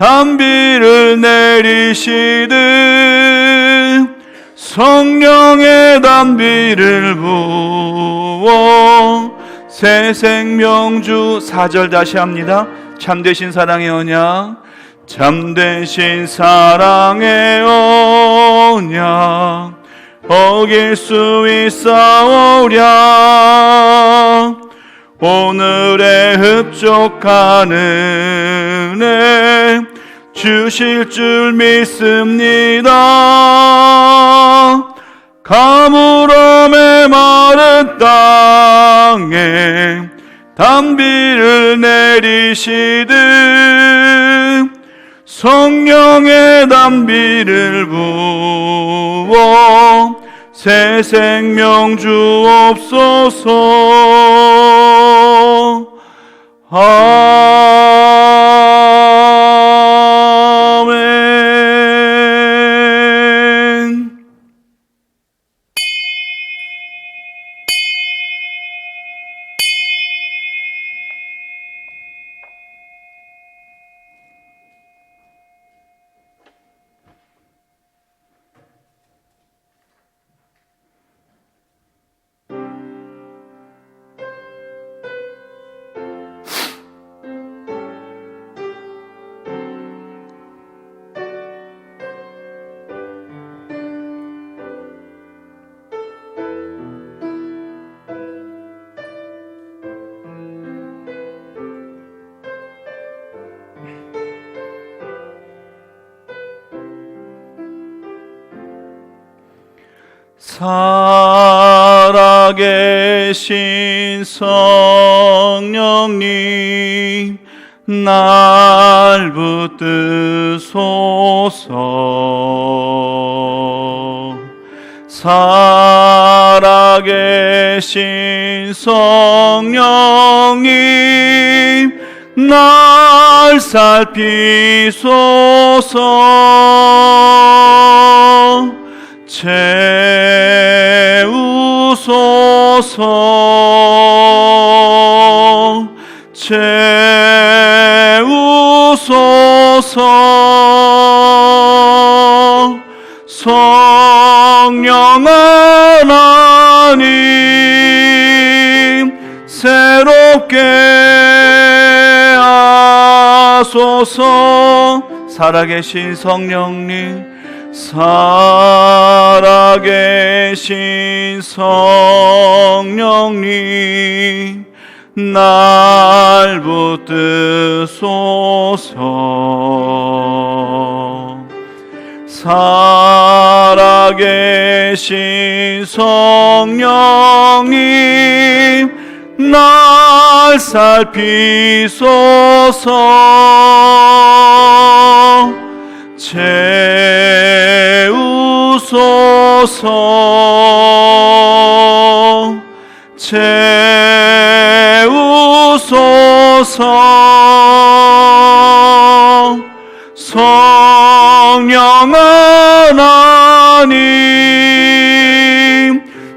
단비를 내리시듯 성령의 단비를 부어 새 생명주. 4절 다시 합니다. 참되신 사랑의 언약, 참되신 사랑의 언약 어길 수 있사오랴. 오늘의 흡족한 은혜 주실 줄 믿습니다. 가물음의 마른 땅에 단비를 내리시듯 성령의 단비를 부어 새 생명 주옵소서. 아멘. 살아계신 성령님 날 붙드소서. 살아계신 성령님 날 살피소서. 채우소서. 채우소서. 성령 하나님 새롭게 하소서. 살아계신 성령님, 살아계신 성령님 날 붙드소서. 살아계신 성령님 날 살피소서. 채우소서. 채우소서. 성령 하나님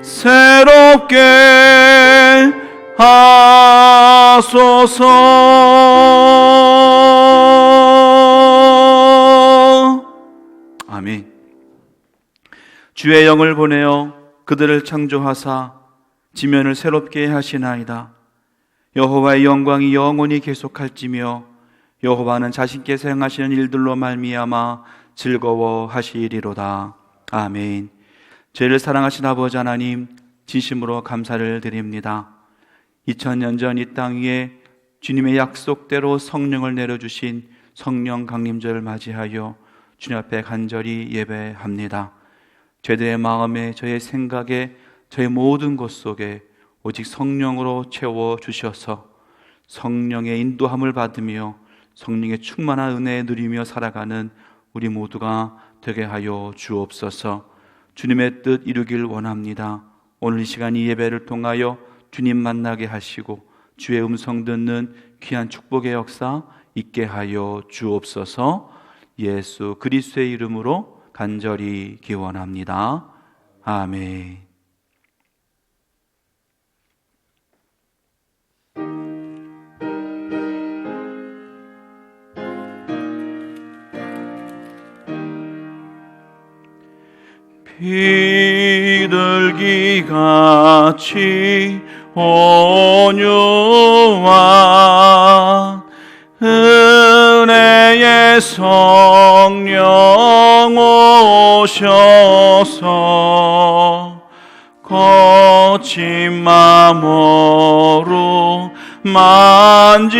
새롭게 하소서. 아멘. 주의 영을 보내어 그들을 창조하사 지면을 새롭게 하시나이다. 여호와의 영광이 영원히 계속할지며 여호와는 자신께서 행하시는 일들로 말미암아 즐거워하시리로다. 아멘. 저희를 사랑하신 아버지 하나님, 진심으로 감사를 드립니다. 2000년 전 이 땅 위에 주님의 약속대로 성령을 내려주신 성령 강림절을 맞이하여 주님 앞에 간절히 예배합니다. 저희들의 마음에, 저의 생각에, 저의 모든 것 속에 오직 성령으로 채워주셔서 성령의 인도함을 받으며 성령의 충만한 은혜에 누리며 살아가는 우리 모두가 되게 하여 주옵소서. 주님의 뜻 이루길 원합니다. 오늘 이 시간 이 예배를 통하여 주님 만나게 하시고 주의 음성 듣는 귀한 축복의 역사 있게 하여 주옵소서. 예수 그리스도의 이름으로 간절히 기원합니다. 아멘. 비둘기같이 온유한 은혜의 성령 오셔서 거친 마음으로 만지사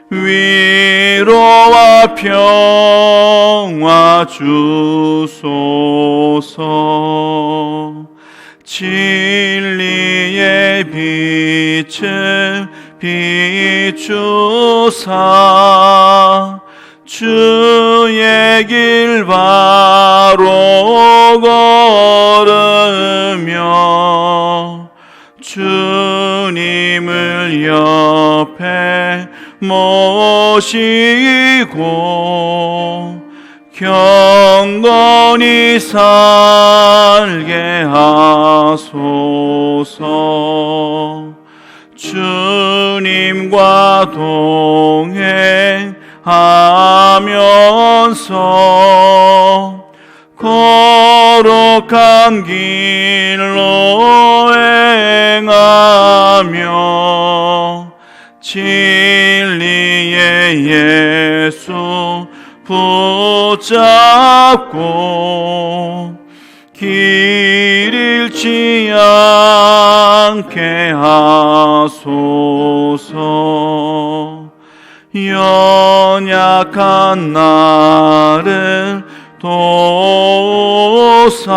위로와 평화 주소서. 진리의 빛을 비추사 주의 길 바로 걸으며 주님을 옆에 모시고 경건히 살게 하소서. 주님과 동행하면서 거룩한 길로 행하며 진리의 예수 붙잡고 길 잃지 않게 하소서. 연약한 나를 도우사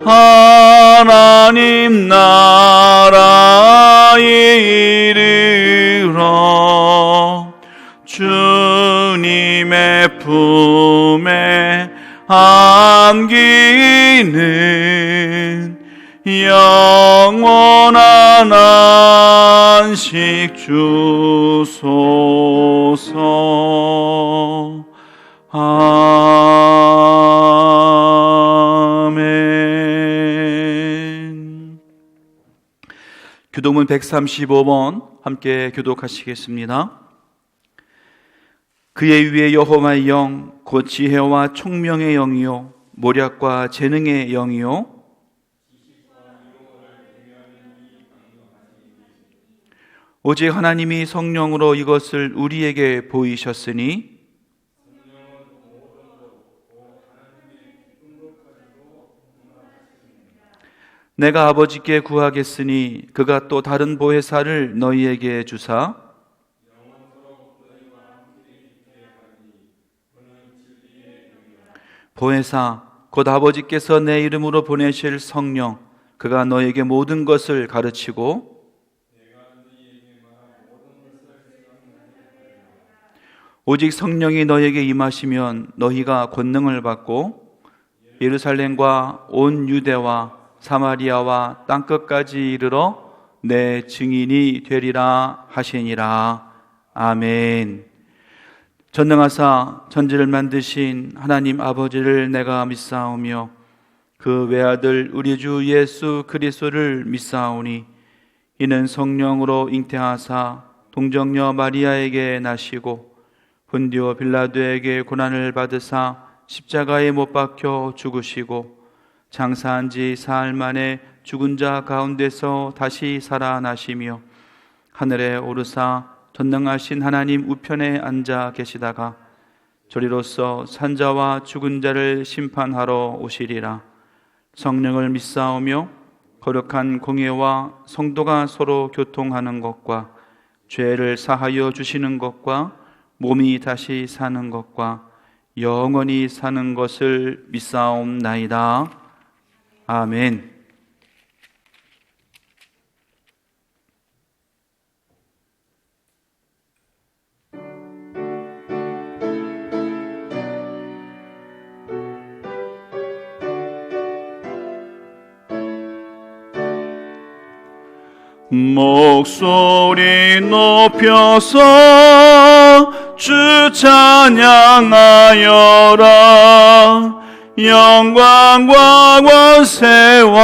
하나님 나라에 이르러 주님의 품에 안기는 영원한 안식 주소서. 아멘. 교독문 135번 함께 교독하시겠습니다. 그의 위에 여호와의 영, 곧 지혜와 총명의 영이요 모략과 재능의 영이요 오직 하나님이 성령으로 이것을 우리에게 보이셨으니 내가 아버지께 구하겠으니 그가 또 다른 보혜사를 너희에게 주사 보혜사 곧 아버지께서 내 이름으로 보내실 성령 그가 너에게 모든 것을 가르치고 오직 성령이 너에게 임하시면 너희가 권능을 받고 예루살렘과 온 유대와 사마리아와 땅끝까지 이르러 내 증인이 되리라 하시니라. 아멘. 전능하사 천지를 만드신 하나님 아버지를 내가 믿사오며 그 외아들 우리 주 예수 그리스도를 믿사오니 이는 성령으로 잉태하사 동정녀 마리아에게 나시고 본디오 빌라도에게 고난을 받으사 십자가에 못 박혀 죽으시고 장사한 지 사흘 만에 죽은 자 가운데서 다시 살아나시며 하늘에 오르사 전능하신 하나님 우편에 앉아 계시다가 저리로서 산자와 죽은 자를 심판하러 오시리라. 성령을 믿사오며 거룩한 공예와 성도가 서로 교통하는 것과 죄를 사하여 주시는 것과 몸이 다시 사는 것과 영원히 사는 것을 믿사옵나이다. 아멘. 목소리 높여서 주 찬양하여라. 영광과 권세와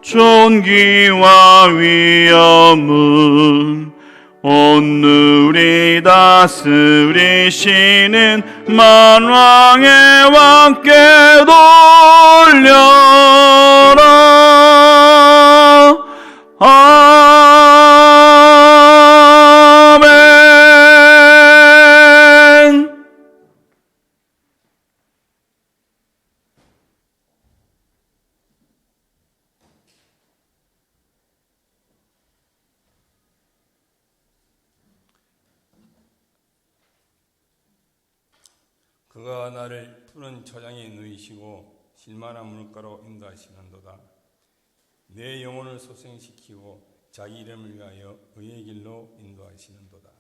존귀와 위엄은 온 누리 다스리시는 만왕의 왕께 돌려라. 아멘. 그가 나를 푸른 초장에 누이시고 실만한 물가로 인도하시는도다. 내 영혼을 소생시키고 자기 이름을 위하여 의의 길로 인도하시는도다.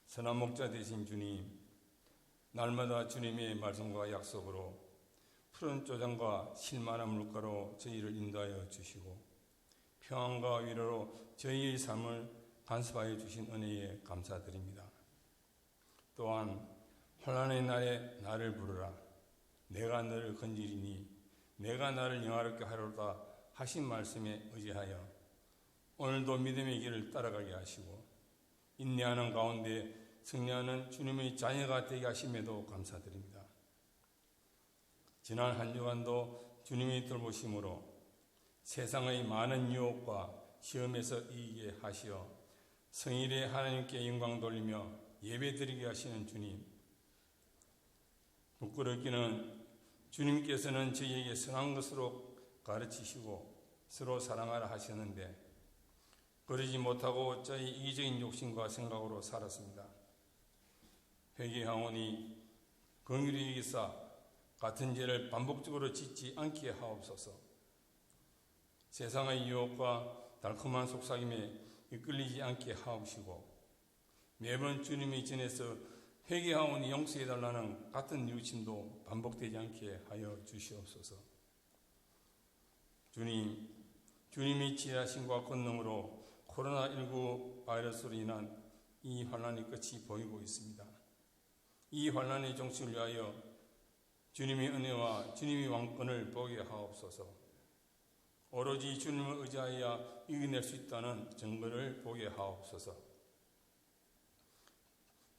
선한 목자 되신 주님, 날마다 주님의 말씀과 약속으로 푸른 초장과 실만한 물가로 저희를 인도하여 주시고 평안과 위로로 저희의 삶을 간섭하여 주신 은혜에 감사드립니다. 또한 환난의 날에 나를 부르라. 내가 너를 건지리니 내가 나를 영화롭게 하리로다 하신 말씀에 의지하여 오늘도 믿음의 길을 따라가게 하시고 인내하는 가운데 승리하는 주님의 자녀가 되게 하심에도 감사드립니다. 지난 한 주간도 주님의 돌보심으로 세상의 많은 유혹과 시험에서 이기게 하시어 성일에 하나님께 영광 돌리며 예배드리게 하시는 주님, 부끄럽기는 주님께서는 저희에게 선한 것으로 가르치시고 서로 사랑하라 하셨는데 그러지 못하고 저희 이기적인 욕심과 생각으로 살았습니다. 회개하오니 긍휼히 여기사 같은 죄를 반복적으로 짓지 않게 하옵소서. 세상의 유혹과 달콤한 속삭임에 이끌리지 않게 하옵시고 매번 주님의 전에서 회개하오니 용서해달라는 같은 유침도 반복되지 않게 하여 주시옵소서. 주님, 주님의 지혜하심과 권능으로 코로나19 바이러스로 인한 이 환난의 끝이 보이고 있습니다. 이 환난의 종식을 위하여 주님의 은혜와 주님의 왕권을 보게 하옵소서. 오로지 주님을 의지하여 이겨낼 수 있다는 증거를 보게 하옵소서.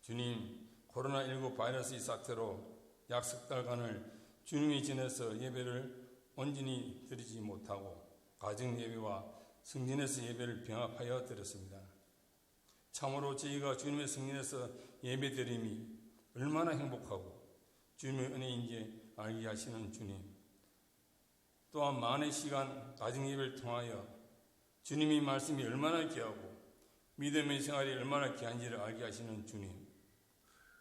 주님, 코로나19 바이러스의 사태로 약 석 달간을 주님의 전에서 예배를 온전히 드리지 못하고 가정 예배와 성전에서 예배를 병합하여 드렸습니다. 참으로 저희가 주님의 성전에서 예배 드림이 얼마나 행복하고 주님의 은혜인지 알게 하시는 주님, 또한 많은 시간 가정 예배를 통하여 주님의 말씀이 얼마나 귀하고 믿음의 생활이 얼마나 귀한지를 알게 하시는 주님,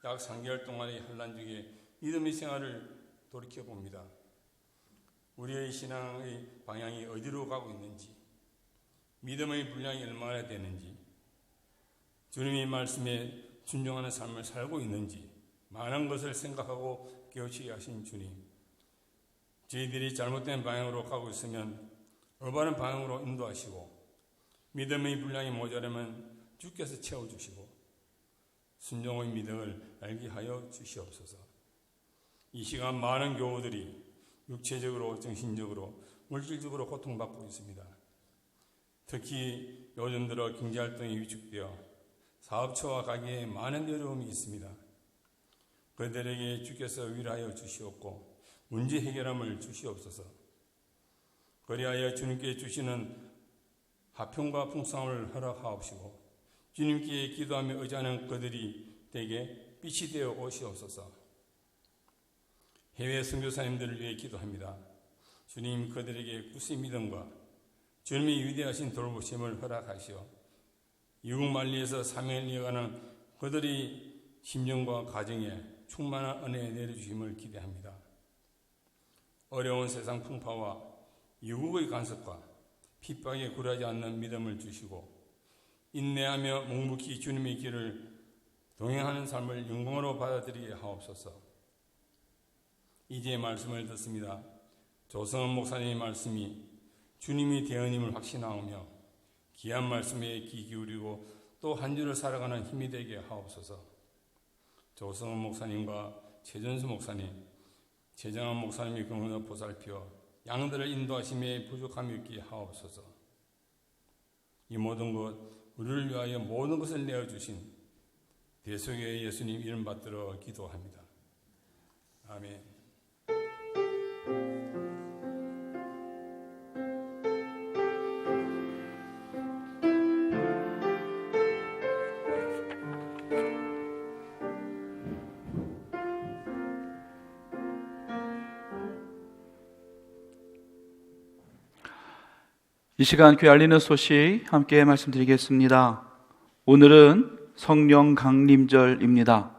약 3개월 동안의 환난 중에 믿음의 생활을 돌이켜봅니다. 우리의 신앙의 방향이 어디로 가고 있는지, 믿음의 분량이 얼마나 되는지, 주님의 말씀에 순종하는 삶을 살고 있는지 많은 것을 생각하고 깨우치게 하신 주님, 저희들이 잘못된 방향으로 가고 있으면 올바른 방향으로 인도하시고 믿음의 분량이 모자라면 주께서 채워주시고 순종의 믿음을 알게 하여 주시옵소서. 이 시간 많은 교우들이 육체적으로, 정신적으로, 물질적으로 고통받고 있습니다. 특히 요즘 들어 경제활동이 위축되어 사업처와 가게에 많은 어려움이 있습니다. 그들에게 주께서 위로하여 주시옵고 문제 해결함을 주시옵소서. 그리하여 주님께 주시는 화평과 풍성함을 허락하옵시고 주님께 기도하며 의지하는 그들이 되게 빛이 되어 오시옵소서. 해외 선교사님들을 위해 기도합니다. 주님, 그들에게 굳은 믿음과 주님의 위대하신 돌보심을 허락하시어 이국만리에서 사명을 이어가는 그들의 심령과 가정에 충만한 은혜 내려주심을 기대합니다. 어려운 세상 풍파와 이국의 간섭과 핍박에 굴하지 않는 믿음을 주시고 인내하며 묵묵히 주님의 길을 동행하는 삶을 영광으로 받아들이게 하옵소서. 이제 말씀을 듣습니다. 조성은 목사님의 말씀이 주님이 대언임을 확신하오며 귀한 말씀에 귀 기울이고 또 한 주를 살아가는 힘이 되게 하옵소서. 조성은 목사님과 최전수 목사님, 최정한 목사님의 경험을 보살펴 양들을 인도하심에 부족함이 없게 하옵소서. 이 모든 것 우리를 위하여 모든 것을 내어주신 대속의 예수님 이름 받들어 기도합니다. 아멘. 이 시간 교회 알리는 소식 함께 말씀드리겠습니다. 오늘은 성령 강림절입니다.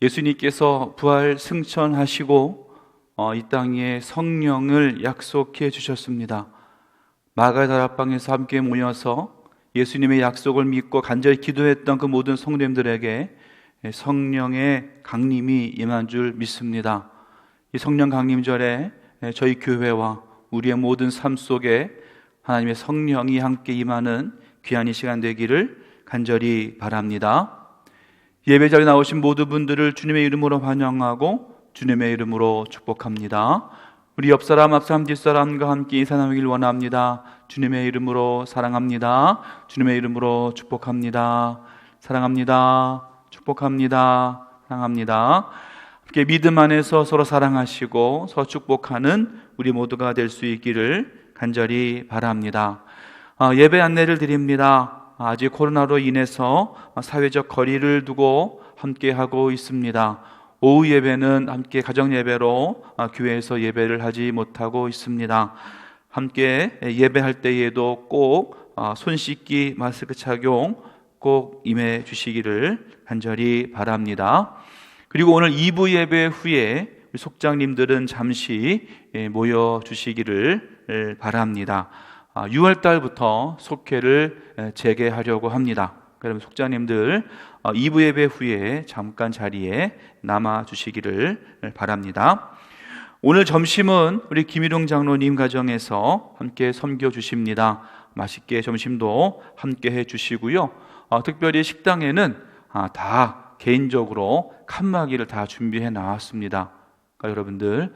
예수님께서 부활 승천하시고 이 땅에 성령을 약속해 주셨습니다. 마가다락방에서 함께 모여서 예수님의 약속을 믿고 간절히 기도했던 그 모든 성도님들에게 성령의 강림이 임한 줄 믿습니다. 이 성령 강림절에 저희 교회와 우리의 모든 삶 속에 하나님의 성령이 함께 임하는 귀한 이 시간 되기를 간절히 바랍니다. 예배 자리에 나오신 모든 분들을 주님의 이름으로 환영하고 주님의 이름으로 축복합니다. 우리 옆사람, 앞사람, 뒷사람과 함께 인사 나누길 원합니다. 주님의 이름으로 사랑합니다. 주님의 이름으로 축복합니다. 사랑합니다. 축복합니다. 사랑합니다. 함께 믿음 안에서 서로 사랑하시고 서로 축복하는 우리 모두가 될 수 있기를 간절히 바랍니다. 예배 안내를 드립니다. 아직 코로나로 인해서 사회적 거리를 두고 함께 하고 있습니다. 오후 예배는 함께 가정 예배로 교회에서 예배를 하지 못하고 있습니다. 함께 예배할 때에도 꼭 손 씻기, 마스크 착용 꼭 임해 주시기를 간절히 바랍니다. 그리고 오늘 2부 예배 후에 속장님들은 잠시 모여 주시기를 바랍니다. 6월 달부터 속회를 재개하려고 합니다. 그러면 속장님들 2부 예배 후에 잠깐 자리에 남아 주시기를 바랍니다. 오늘 점심은 우리 김일용 장로님 가정에서 함께 섬겨 주십니다. 맛있게 점심도 함께 해 주시고요. 특별히 식당에는 다 개인적으로 칸막이를 다 준비해 나왔습니다. 그러니까 여러분들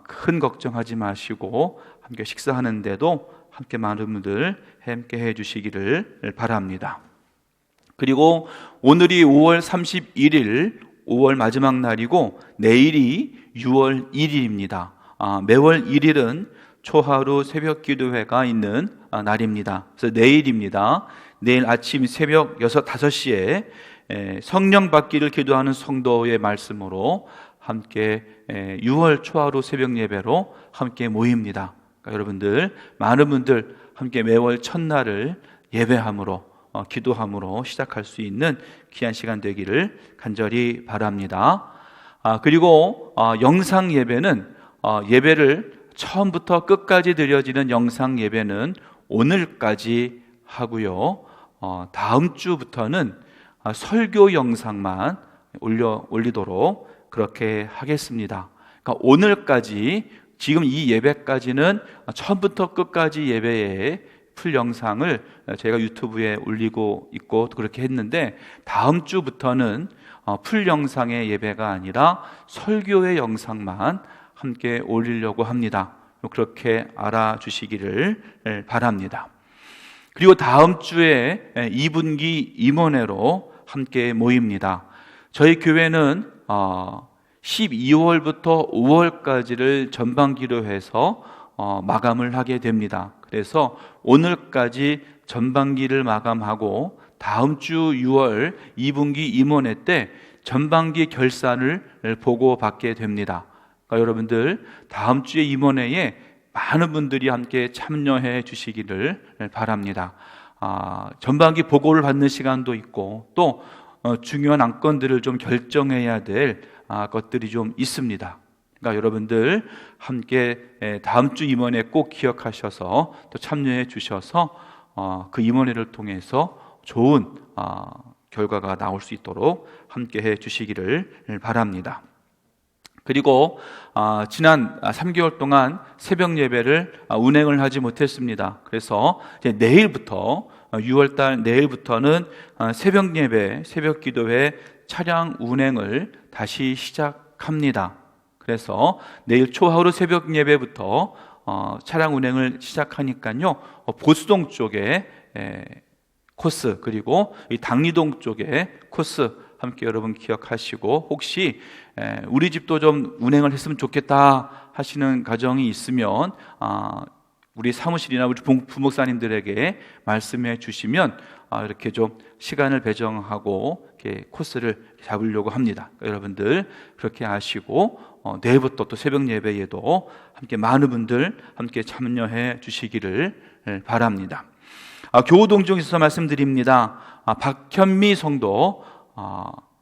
큰 걱정하지 마시고 함께 식사하는데도 함께 많은 분들 함께 해 주시기를 바랍니다. 그리고 오늘이 5월 31일 5월 마지막 날이고 내일이 6월 1일입니다. 매월 1일은 초하루 새벽 기도회가 있는 날입니다. 그래서 내일입니다. 내일 아침 새벽 6, 5시에 성령 받기를 기도하는 성도의 말씀으로 함께 6월 초하루 새벽 예배로 함께 모입니다. 그러니까 여러분들 많은 분들 함께 매월 첫날을 예배함으로 기도함으로 시작할 수 있는 귀한 시간 되기를 간절히 바랍니다. 그리고 영상 예배는 예배를 처음부터 끝까지 드려지는 영상 예배는 오늘까지 하고요. 다음 주부터는 설교 영상만 올리도록 그렇게 하겠습니다. 그러니까 오늘까지 지금 이 예배까지는 처음부터 끝까지 예배의 풀 영상을 제가 유튜브에 올리고 있고 그렇게 했는데 다음 주부터는 풀 영상의 예배가 아니라 설교의 영상만 함께 올리려고 합니다. 그렇게 알아주시기를 바랍니다. 그리고 다음 주에 2분기 임원회로 함께 모입니다. 저희 교회는 12월부터 5월까지를 전반기로 해서 마감을 하게 됩니다. 그래서 오늘까지 전반기를 마감하고 다음 주 6월 2분기 임원회 때 전반기 결산을 보고받게 됩니다. 그러니까 여러분들 다음 주에 임원회에 많은 분들이 함께 참여해 주시기를 바랍니다. 전반기 보고를 받는 시간도 있고 또 중요한 안건들을 좀 결정해야 될 것들이 좀 있습니다. 그러니까 여러분들 함께 다음 주 임원회 꼭 기억하셔서 또 참여해 주셔서 그 임원회를 통해서 좋은 결과가 나올 수 있도록 함께 해 주시기를 바랍니다. 그리고 지난 3개월 동안 새벽 예배를 운행을 하지 못했습니다. 그래서 이제 내일부터 6월달 내일부터는 새벽 예배, 새벽 기도회 차량 운행을 다시 시작합니다. 그래서 내일 초하루 새벽 예배부터 차량 운행을 시작하니까요. 보수동 쪽에 코스, 그리고 이 당리동 쪽에 코스 함께 여러분 기억하시고, 혹시 우리 집도 좀 운행을 했으면 좋겠다 하시는 가정이 있으면 우리 사무실이나 우리 부목사님들에게 말씀해 주시면 이렇게 좀 시간을 배정하고 이렇게 코스를 잡으려고 합니다. 여러분들 그렇게 하시고 내일부터 또 새벽 예배에도 함께 많은 분들 함께 참여해 주시기를 바랍니다. 교우동 중에서 말씀드립니다. 박현미 성도,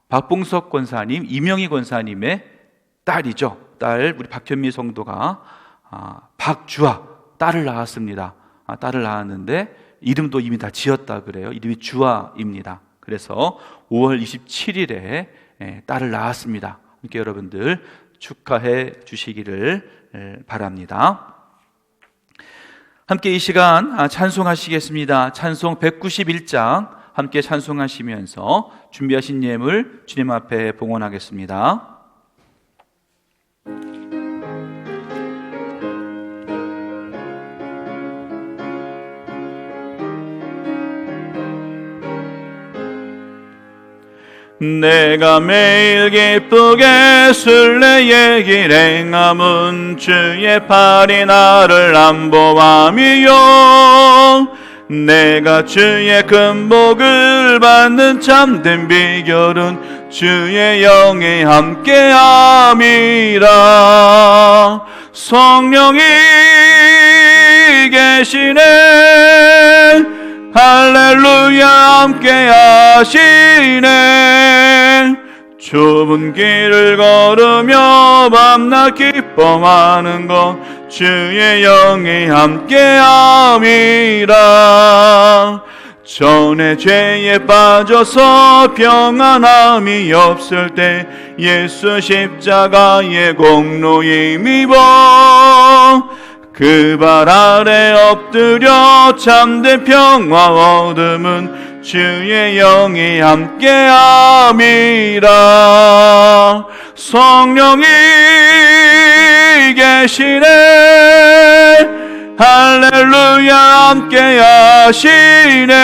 박봉석 권사님, 이명희 권사님의 딸이죠. 딸 우리 박현미 성도가 박주아 딸을 낳았습니다. 딸을 낳았는데 이름도 이미 다 지었다 그래요. 이름이 주아입니다. 그래서 5월 27일에 딸을 낳았습니다. 함께 여러분들 축하해 주시기를 바랍니다. 함께 이 시간 찬송하시겠습니다. 찬송 191장 함께 찬송하시면서 준비하신 예물 주님 앞에 봉헌하겠습니다. 내가 매일 기쁘게 순례의 길 행함은 주의 팔이 나를 안보함이요, 내가 주의 큰 복을 받는 참된 비결은 주의 영이 함께함이라. 성령이 계시네, 할렐루야 함께 하시네. 좁은 길을 걸으며 밤낮 기뻐하는 것 주의 영이 함께함이라. 전에 죄에 빠져서 평안함이 없을 때 예수 십자가의 공로 힘입어 그 발 아래 엎드려 참된 평화 얻음은 주의 영이 함께함이라. 성령이 계시네, 할렐루야 함께 하시네.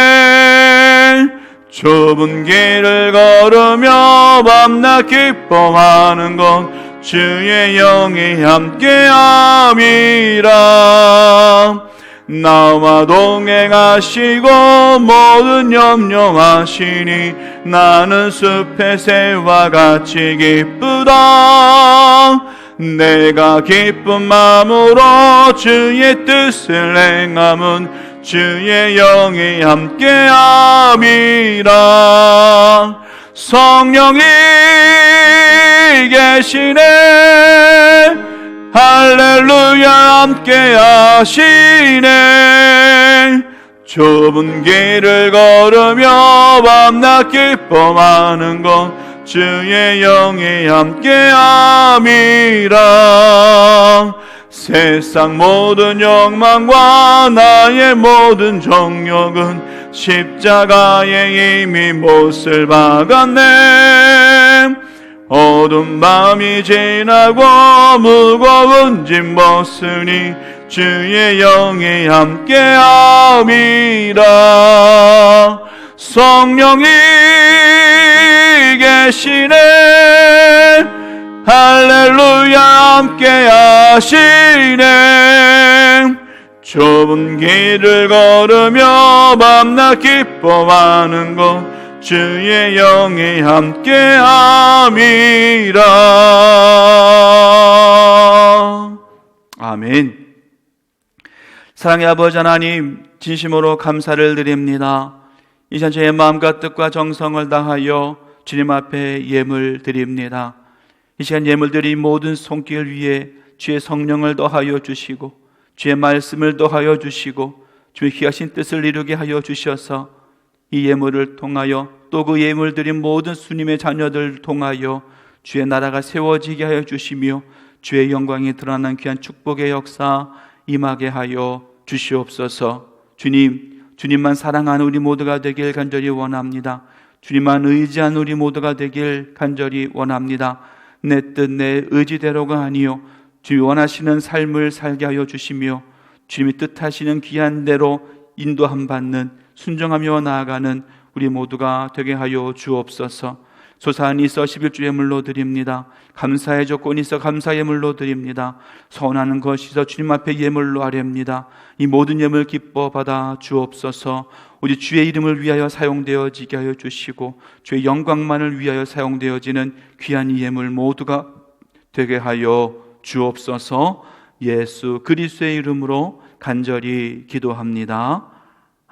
좁은 길을 걸으며 밤낮 기뻐하는 것 주의 영이 함께함이라. 나와 동행하시고 모든 염려하시니 나는 숲의 새와 같이 기쁘다. 내가 기쁜 마음으로 주의 뜻을 행함은 주의 영이 함께함이라. 성령이 계시네, 할렐루야 함께 하시네. 좁은 길을 걸으며 밤낮 기뻐하는 것 주의 영이 함께함이라. 세상 모든 욕망과 나의 모든 정욕은 십자가에 이미 못을 박았네. 어두운 밤이 지나고 무거운 짐 벗으니 주의 영이 함께함이라. 성령이 계시네, 할렐루야 함께 하시네. 좁은 길을 걸으며 밤낮 기뻐하는 것 주의 영이 함께함이라. 아멘. 사랑의 아버지 하나님, 진심으로 감사를 드립니다. 이 시간 저의 마음과 뜻과 정성을 다하여 주님 앞에 예물 드립니다. 이 시간 예물 드린 모든 손길 위에 주의 성령을 더하여 주시고 주의 말씀을 더하여 주시고 주의 귀하신 뜻을 이루게 하여 주셔서 이 예물을 통하여 또 그 예물 드린 모든 주님의 자녀들을 통하여 주의 나라가 세워지게 하여 주시며 주의 영광이 드러나는 귀한 축복의 역사 임하게 하여 주시옵소서. 주님만 사랑하는 우리 모두가 되길 간절히 원합니다. 주님만 의지한 우리 모두가 되길 간절히 원합니다. 내 뜻 내 의지대로가 아니요 주님 원하시는 삶을 살게 하여 주시며 주님이 뜻하시는 귀한 대로 인도함 받는 순종하며 나아가는 우리 모두가 되게 하여 주옵소서. 소산이 있어 11주 예물로 드립니다. 감사의 조건이 있어 감사 예물로 드립니다. 서운하는 것이 있어 주님 앞에 예물로 아뢰옵니다. 이 모든 예물 기뻐 받아 주옵소서. 오직 주의 이름을 위하여 사용되어지게 하여 주시고 주의 영광만을 위하여 사용되어지는 귀한 이 예물 모두가 되게 하여 주옵소서. 예수 그리스도의 이름으로 간절히 기도합니다.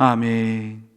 아멘.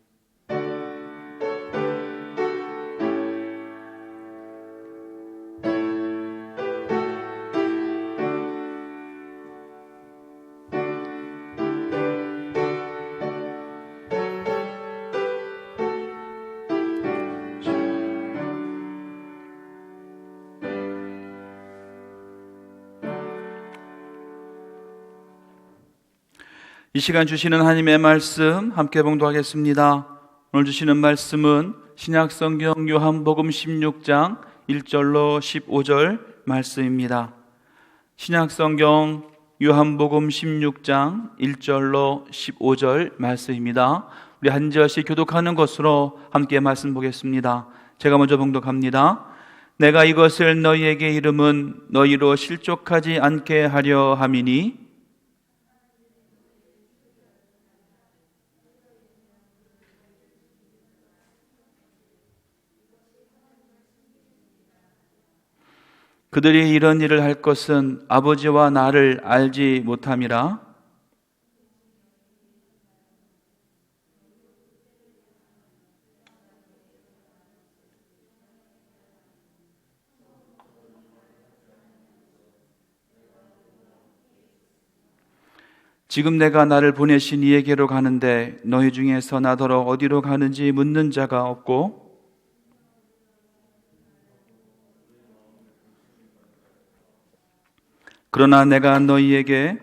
이 시간 주시는 하나님의 말씀 함께 봉독하겠습니다. 오늘 주시는 말씀은 신약성경 요한복음 16장 1절로 15절 말씀입니다. 신약성경 요한복음 16장 1절로 15절 말씀입니다. 우리 한 절씩 교독하는 것으로 함께 말씀 보겠습니다. 제가 먼저 봉독합니다. 내가 이것을 너희에게 이름은 너희로 실족하지 않게 하려 함이니 그들이 이런 일을 할 것은 아버지와 나를 알지 못함이라. 지금 내가 나를 보내신 이에게로 가는데 너희 중에서 나더러 어디로 가는지 묻는 자가 없고 그러나 내가 너희에게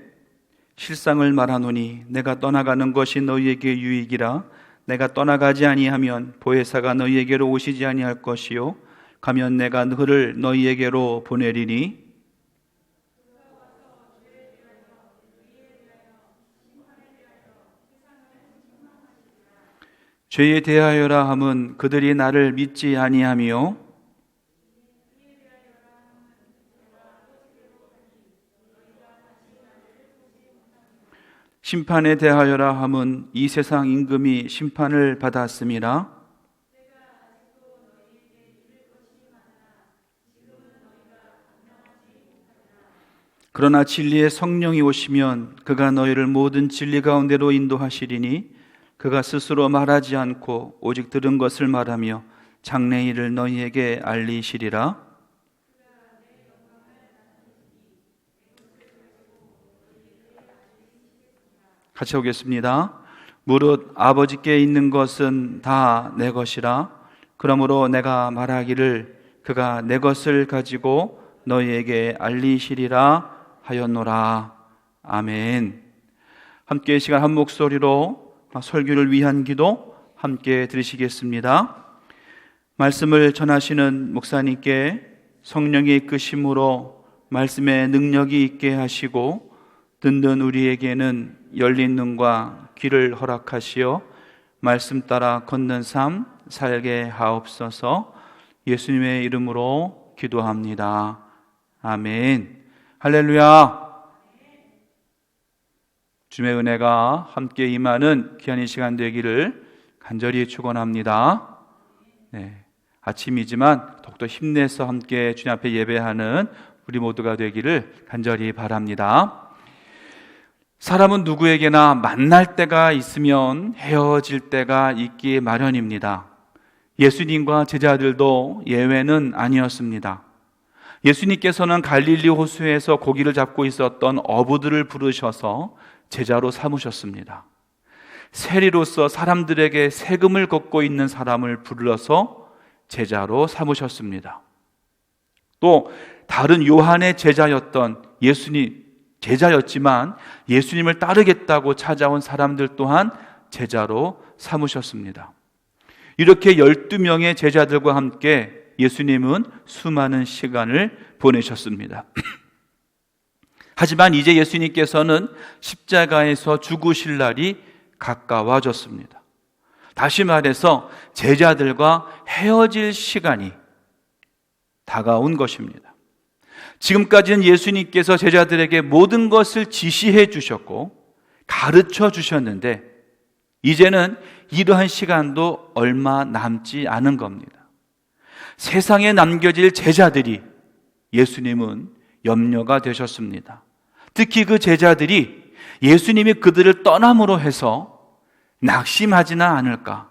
실상을 말하노니 내가 떠나가는 것이 너희에게 유익이라. 내가 떠나가지 아니하면 보혜사가 너희에게로 오시지 아니할 것이요 가면 내가 그를 너희에게로 보내리니 죄에 대하여라 함은 그들이 나를 믿지 아니하며 심판에 대하여라 함은 이 세상 임금이 심판을 받았음이라. 그러나 진리의 성령이 오시면 그가 너희를 모든 진리 가운데로 인도하시리니 그가 스스로 말하지 않고 오직 들은 것을 말하며 장래일을 너희에게 알리시리라. 같이 오겠습니다. 무릇 아버지께 있는 것은 다 내 것이라. 그러므로 내가 말하기를 그가 내 것을 가지고 너희에게 알리시리라 하였노라. 아멘. 함께 이 시간 한 목소리로 설교를 위한 기도 함께 들으시겠습니다. 말씀을 전하시는 목사님께 성령의 이끄심으로 말씀의 능력이 있게 하시고 듣는 우리에게는 열린 눈과 귀를 허락하시어 말씀 따라 걷는 삶 살게 하옵소서. 예수님의 이름으로 기도합니다. 아멘. 할렐루야. 주님의 은혜가 함께 임하는 귀한 이 시간 되기를 간절히 축원합니다. 네, 아침이지만 더욱더 힘내서 함께 주님 앞에 예배하는 우리 모두가 되기를 간절히 바랍니다. 사람은 누구에게나 만날 때가 있으면 헤어질 때가 있기 마련입니다. 예수님과 제자들도 예외는 아니었습니다. 예수님께서는 갈릴리 호수에서 고기를 잡고 있었던 어부들을 부르셔서 제자로 삼으셨습니다. 세리로서 사람들에게 세금을 걷고 있는 사람을 불러서 제자로 삼으셨습니다. 또 다른 요한의 제자였던 제자였지만 예수님을 따르겠다고 찾아온 사람들 또한 제자로 삼으셨습니다. 이렇게 12명의 제자들과 함께 예수님은 수많은 시간을 보내셨습니다. 하지만 이제 예수님께서는 십자가에서 죽으실 날이 가까워졌습니다. 다시 말해서 제자들과 헤어질 시간이 다가온 것입니다. 지금까지는 예수님께서 제자들에게 모든 것을 지시해 주셨고 가르쳐 주셨는데 이제는 이러한 시간도 얼마 남지 않은 겁니다. 세상에 남겨질 제자들이 예수님은 염려가 되셨습니다. 특히 그 제자들이 예수님이 그들을 떠남으로 해서 낙심하지나 않을까,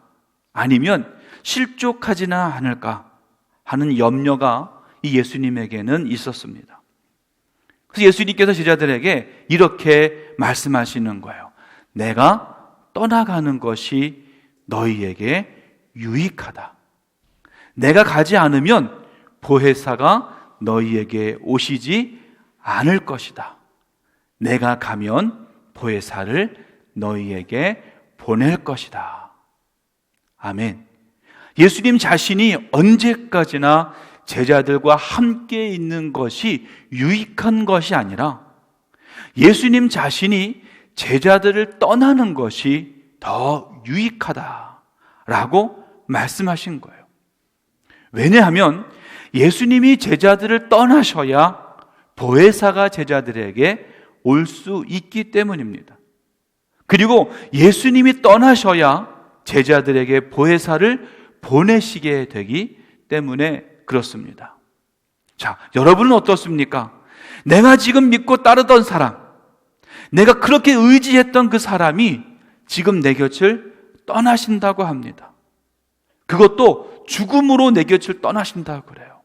아니면 실족하지나 않을까 하는 염려가 이 예수님에게는 있었습니다. 그래서 예수님께서 제자들에게 이렇게 말씀하시는 거예요. 내가 떠나가는 것이 너희에게 유익하다. 내가 가지 않으면 보혜사가 너희에게 오시지 않을 것이다. 내가 가면 보혜사를 너희에게 보낼 것이다. 아멘. 예수님 자신이 언제까지나 제자들과 함께 있는 것이 유익한 것이 아니라 예수님 자신이 제자들을 떠나는 것이 더 유익하다라고 말씀하신 거예요. 왜냐하면 예수님이 제자들을 떠나셔야 보혜사가 제자들에게 올 수 있기 때문입니다. 그리고 예수님이 떠나셔야 제자들에게 보혜사를 보내시게 되기 때문에 그렇습니다. 자, 여러분은 어떻습니까? 내가 지금 믿고 따르던 사람, 내가 그렇게 의지했던 그 사람이 지금 내 곁을 떠나신다고 합니다. 그것도 죽음으로 내 곁을 떠나신다고 그래요.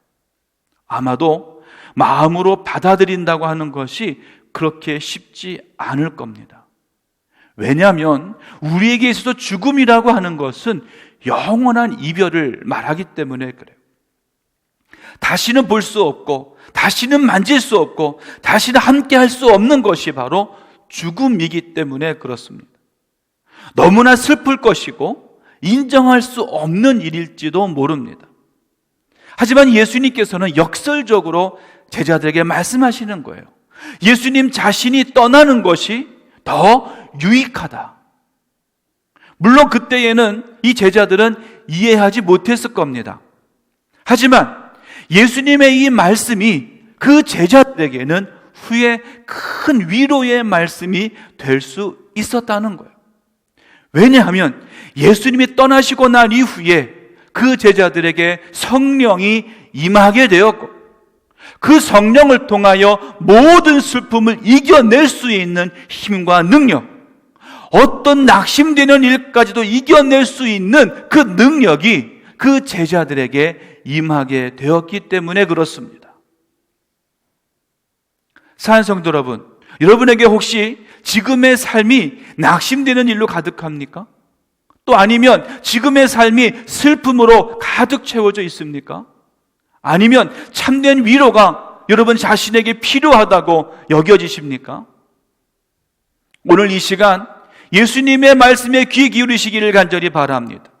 아마도 마음으로 받아들인다고 하는 것이 그렇게 쉽지 않을 겁니다. 왜냐하면 우리에게 있어서 죽음이라고 하는 것은 영원한 이별을 말하기 때문에 그래요. 다시는 볼 수 없고, 다시는 만질 수 없고, 다시는 함께 할 수 없는 것이 바로 죽음이기 때문에 그렇습니다. 너무나 슬플 것이고 인정할 수 없는 일일지도 모릅니다. 하지만 예수님께서는 역설적으로 제자들에게 말씀하시는 거예요. 예수님 자신이 떠나는 것이 더 유익하다. 물론 그때에는 이 제자들은 이해하지 못했을 겁니다. 하지만 예수님의 이 말씀이 그 제자들에게는 후에 큰 위로의 말씀이 될 수 있었다는 거예요. 왜냐하면 예수님이 떠나시고 난 이후에 그 제자들에게 성령이 임하게 되었고 그 성령을 통하여 모든 슬픔을 이겨낼 수 있는 힘과 능력, 어떤 낙심되는 일까지도 이겨낼 수 있는 그 능력이 그 제자들에게 임하게 되었기 때문에 그렇습니다. 사랑하는 성도 여러분, 여러분에게 혹시 지금의 삶이 낙심되는 일로 가득합니까? 또 아니면 지금의 삶이 슬픔으로 가득 채워져 있습니까? 아니면 참된 위로가 여러분 자신에게 필요하다고 여겨지십니까? 오늘 이 시간 예수님의 말씀에 귀 기울이시기를 간절히 바랍니다.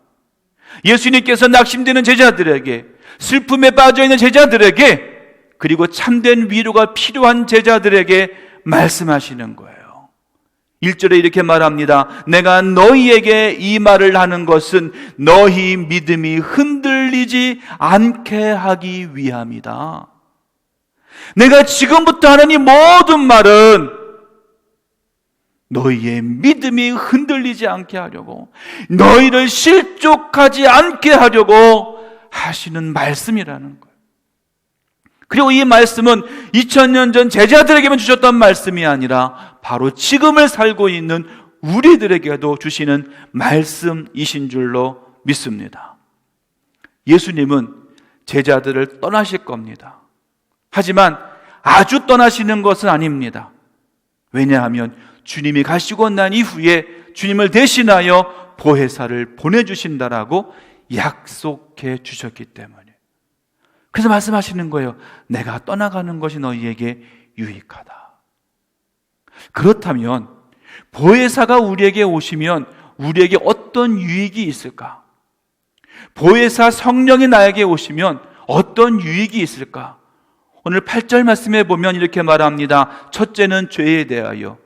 예수님께서 낙심되는 제자들에게, 슬픔에 빠져있는 제자들에게, 그리고 참된 위로가 필요한 제자들에게 말씀하시는 거예요. 1절에 이렇게 말합니다. 내가 너희에게 이 말을 하는 것은 너희 믿음이 흔들리지 않게 하기 위함이다. 내가 지금부터 하는 이 모든 말은 너희의 믿음이 흔들리지 않게 하려고, 너희를 실족하지 않게 하려고 하시는 말씀이라는 거예요. 그리고 이 말씀은 2000년 전 제자들에게만 주셨던 말씀이 아니라 바로 지금을 살고 있는 우리들에게도 주시는 말씀이신 줄로 믿습니다. 예수님은 제자들을 떠나실 겁니다. 하지만 아주 떠나시는 것은 아닙니다. 왜냐하면 주님이 가시고 난 이후에 주님을 대신하여 보혜사를 보내주신다라고 약속해 주셨기 때문에. 그래서 말씀하시는 거예요. 내가 떠나가는 것이 너희에게 유익하다. 그렇다면 보혜사가 우리에게 오시면 우리에게 어떤 유익이 있을까? 보혜사 성령이 나에게 오시면 어떤 유익이 있을까? 오늘 8절 말씀에 보면 이렇게 말합니다. 첫째는 죄에 대하여,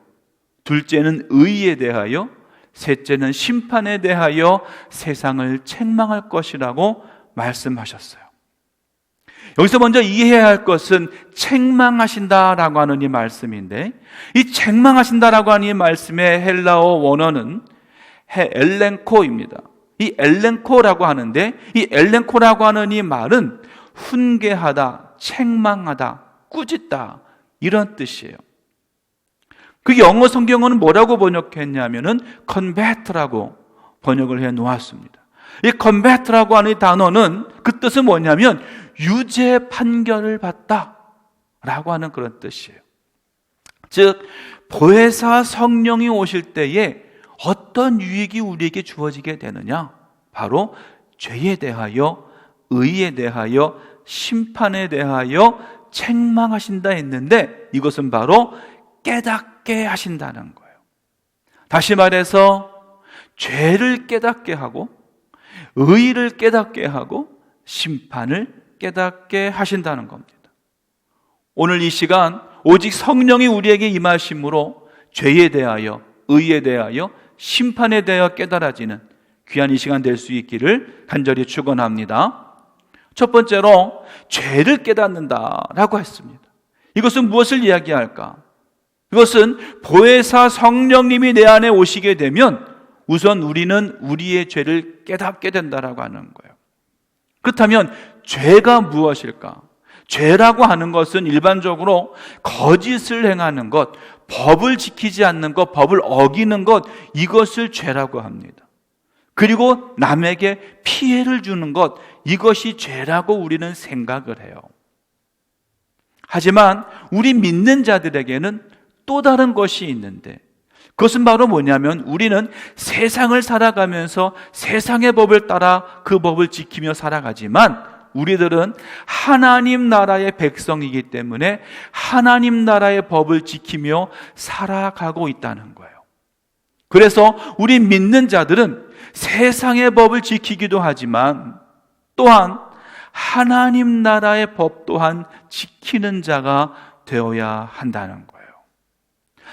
둘째는 의에 대하여, 셋째는 심판에 대하여 세상을 책망할 것이라고 말씀하셨어요. 여기서 먼저 이해해야 할 것은 책망하신다라고 하는 이 말씀인데, 이 책망하신다라고 하는 이 말씀의 헬라어 원어는 엘렌코입니다. 이 엘렌코라고 하는데, 이 엘렌코라고 하는 이 말은 훈계하다, 책망하다, 꾸짖다, 이런 뜻이에요. 그 영어 성경어는 뭐라고 번역했냐면은 combat라고 번역을 해 놓았습니다. 이 combat라고 하는 이 단어는 그 뜻은 뭐냐면 유죄 판결을 받다 라고 하는 그런 뜻이에요. 즉 보혜사 성령이 오실 때에 어떤 유익이 우리에게 주어지게 되느냐? 바로 죄에 대하여, 의에 대하여, 심판에 대하여 책망하신다 했는데, 이것은 바로 깨닫게 하신다는 거예요. 다시 말해서 죄를 깨닫게 하고, 의를 깨닫게 하고, 심판을 깨닫게 하신다는 겁니다. 오늘 이 시간 오직 성령이 우리에게 임하심으로 죄에 대하여, 의에 대하여, 심판에 대하여 깨달아지는 귀한 이 시간 될 수 있기를 간절히 축원합니다. 첫 번째로 죄를 깨닫는다라고 했습니다. 이것은 무엇을 이야기할까? 이것은 보혜사 성령님이 내 안에 오시게 되면 우선 우리는 우리의 죄를 깨닫게 된다라고 하는 거예요. 그렇다면 죄가 무엇일까? 죄라고 하는 것은 일반적으로 거짓을 행하는 것, 법을 지키지 않는 것, 법을 어기는 것, 이것을 죄라고 합니다. 그리고 남에게 피해를 주는 것, 이것이 죄라고 우리는 생각을 해요. 하지만 우리 믿는 자들에게는 또 다른 것이 있는데, 그것은 바로 뭐냐면 우리는 세상을 살아가면서 세상의 법을 따라 그 법을 지키며 살아가지만 우리들은 하나님 나라의 백성이기 때문에 하나님 나라의 법을 지키며 살아가고 있다는 거예요. 그래서 우리 믿는 자들은 세상의 법을 지키기도 하지만 또한 하나님 나라의 법 또한 지키는 자가 되어야 한다는 거예요.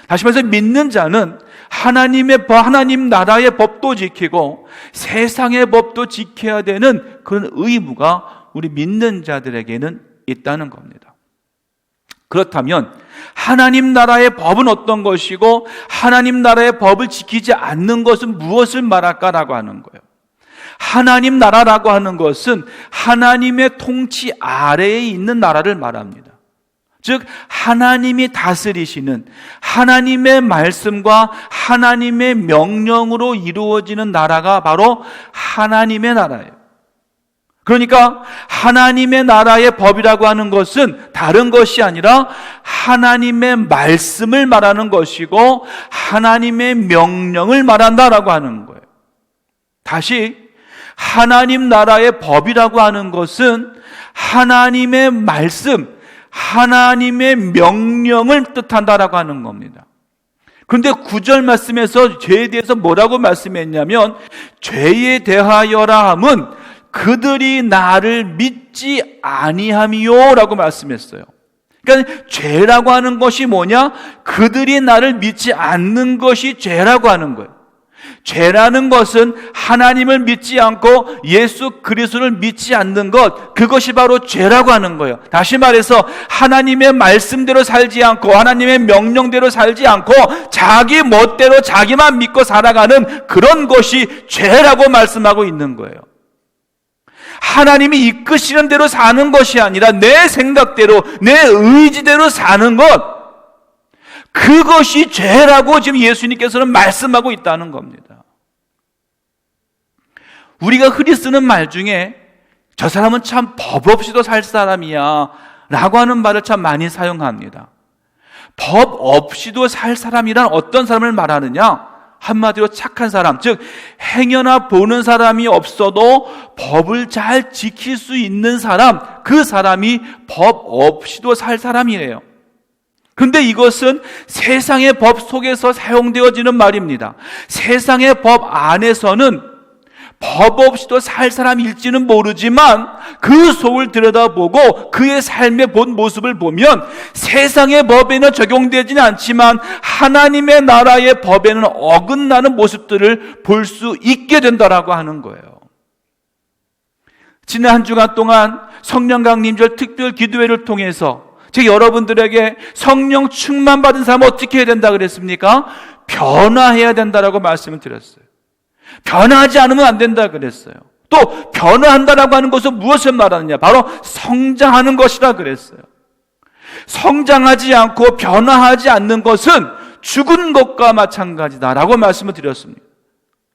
다시 말해서 믿는 자는 하나님 나라의 법도 지키고 세상의 법도 지켜야 되는 그런 의무가 우리 믿는 자들에게는 있다는 겁니다. 그렇다면 하나님 나라의 법은 어떤 것이고 하나님 나라의 법을 지키지 않는 것은 무엇을 말할까라고 하는 거예요. 하나님 나라라고 하는 것은 하나님의 통치 아래에 있는 나라를 말합니다. 즉 하나님이 다스리시는 하나님의 말씀과 하나님의 명령으로 이루어지는 나라가 바로 하나님의 나라예요. 그러니까 하나님의 나라의 법이라고 하는 것은 다른 것이 아니라 하나님의 말씀을 말하는 것이고 하나님의 명령을 말한다라고 하는 거예요. 다시 하나님 나라의 법이라고 하는 것은 하나님의 말씀, 하나님의 명령을 뜻한다라고 하는 겁니다. 그런데 9절 말씀에서 죄에 대해서 뭐라고 말씀했냐면 죄에 대하여라 함은 그들이 나를 믿지 아니함이요 라고 말씀했어요. 그러니까 죄라고 하는 것이 뭐냐? 그들이 나를 믿지 않는 것이 죄라고 하는 거예요. 죄라는 것은 하나님을 믿지 않고 예수 그리스도를 믿지 않는 것, 그것이 바로 죄라고 하는 거예요. 다시 말해서 하나님의 말씀대로 살지 않고 하나님의 명령대로 살지 않고 자기 멋대로 자기만 믿고 살아가는 그런 것이 죄라고 말씀하고 있는 거예요. 하나님이 이끄시는 대로 사는 것이 아니라 내 생각대로 내 의지대로 사는 것, 그것이 죄라고 지금 예수님께서는 말씀하고 있다는 겁니다. 우리가 흔히 쓰는 말 중에 저 사람은 참 법 없이도 살 사람이야 라고 하는 말을 참 많이 사용합니다. 법 없이도 살 사람이란 어떤 사람을 말하느냐? 한마디로 착한 사람, 즉 행여나 보는 사람이 없어도 법을 잘 지킬 수 있는 사람, 그 사람이 법 없이도 살 사람이에요. 그런데 이것은 세상의 법 속에서 사용되어지는 말입니다. 세상의 법 안에서는 법 없이도 살 사람일지는 모르지만 그 속을 들여다보고 그의 삶의 본 모습을 보면 세상의 법에는 적용되지는 않지만 하나님의 나라의 법에는 어긋나는 모습들을 볼 수 있게 된다라고 하는 거예요. 지난 한 주간 동안 성령 강림절 특별 기도회를 통해서 제가 여러분들에게 성령 충만 받은 사람은 어떻게 해야 된다 그랬습니까? 변화해야 된다라고 말씀을 드렸어요. 변화하지 않으면 안 된다 그랬어요. 또 변화한다라고 하는 것은 무엇을 말하느냐? 바로 성장하는 것이라 그랬어요. 성장하지 않고 변화하지 않는 것은 죽은 것과 마찬가지다라고 말씀을 드렸습니다.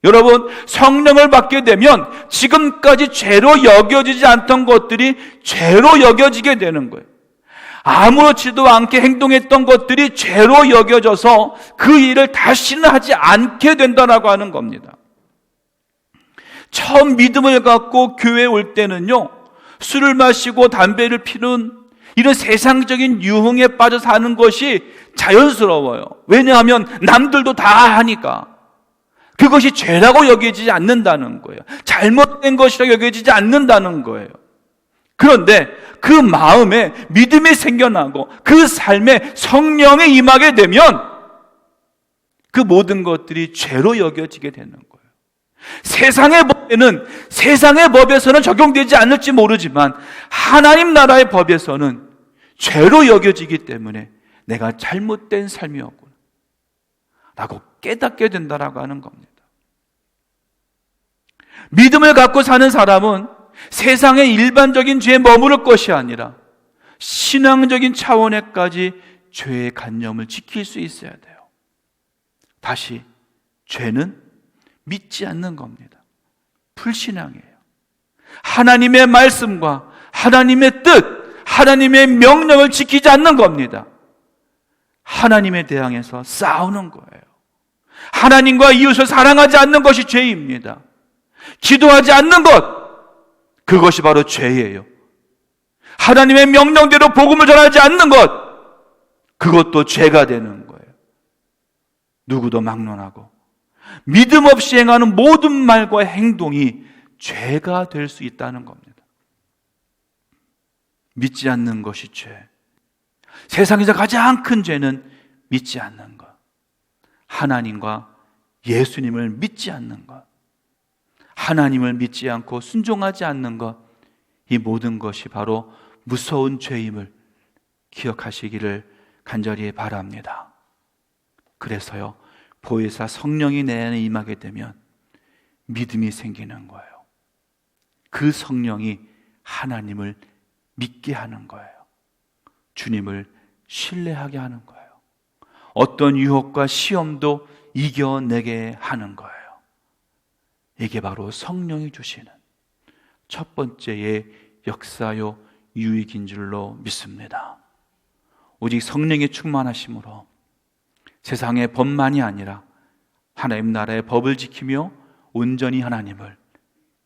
여러분, 성령을 받게 되면 지금까지 죄로 여겨지지 않던 것들이 죄로 여겨지게 되는 거예요. 아무렇지도 않게 행동했던 것들이 죄로 여겨져서 그 일을 다시는 하지 않게 된다라고 하는 겁니다. 처음 믿음을 갖고 교회에 올 때는요, 술을 마시고 담배를 피는 이런 세상적인 유흥에 빠져 사는 것이 자연스러워요. 왜냐하면 남들도 다 하니까. 그것이 죄라고 여겨지지 않는다는 거예요. 잘못된 것이라고 여겨지지 않는다는 거예요. 그런데 그 마음에 믿음이 생겨나고 그 삶에 성령이 임하게 되면 그 모든 것들이 죄로 여겨지게 되는 거예요. 세상의 법에서는 적용되지 않을지 모르지만 하나님 나라의 법에서는 죄로 여겨지기 때문에 내가 잘못된 삶이었구나 라고 깨닫게 된다라고 하는 겁니다. 믿음을 갖고 사는 사람은 세상의 일반적인 죄에 머무를 것이 아니라 신앙적인 차원에까지 죄의 관념을 지킬 수 있어야 돼요. 다시, 죄는 믿지 않는 겁니다. 불신앙이에요. 하나님의 말씀과 하나님의 뜻, 하나님의 명령을 지키지 않는 겁니다. 하나님에 대항해서 싸우는 거예요. 하나님과 이웃을 사랑하지 않는 것이 죄입니다. 기도하지 않는 것, 그것이 바로 죄예요. 하나님의 명령대로 복음을 전하지 않는 것, 그것도 죄가 되는 거예요. 누구도 막론하고 믿음 없이 행하는 모든 말과 행동이 죄가 될 수 있다는 겁니다. 믿지 않는 것이 죄. 세상에서 가장 큰 죄는 믿지 않는 것. 하나님과 예수님을 믿지 않는 것. 하나님을 믿지 않고 순종하지 않는 것. 이 모든 것이 바로 무서운 죄임을 기억하시기를 간절히 바랍니다. 그래서요, 보혜사 성령이 내 안에 임하게 되면 믿음이 생기는 거예요. 그 성령이 하나님을 믿게 하는 거예요. 주님을 신뢰하게 하는 거예요. 어떤 유혹과 시험도 이겨내게 하는 거예요. 이게 바로 성령이 주시는 첫 번째의 역사요 유익인 줄로 믿습니다. 오직 성령의 충만하심으로 세상의 법만이 아니라 하나님 나라의 법을 지키며 온전히 하나님을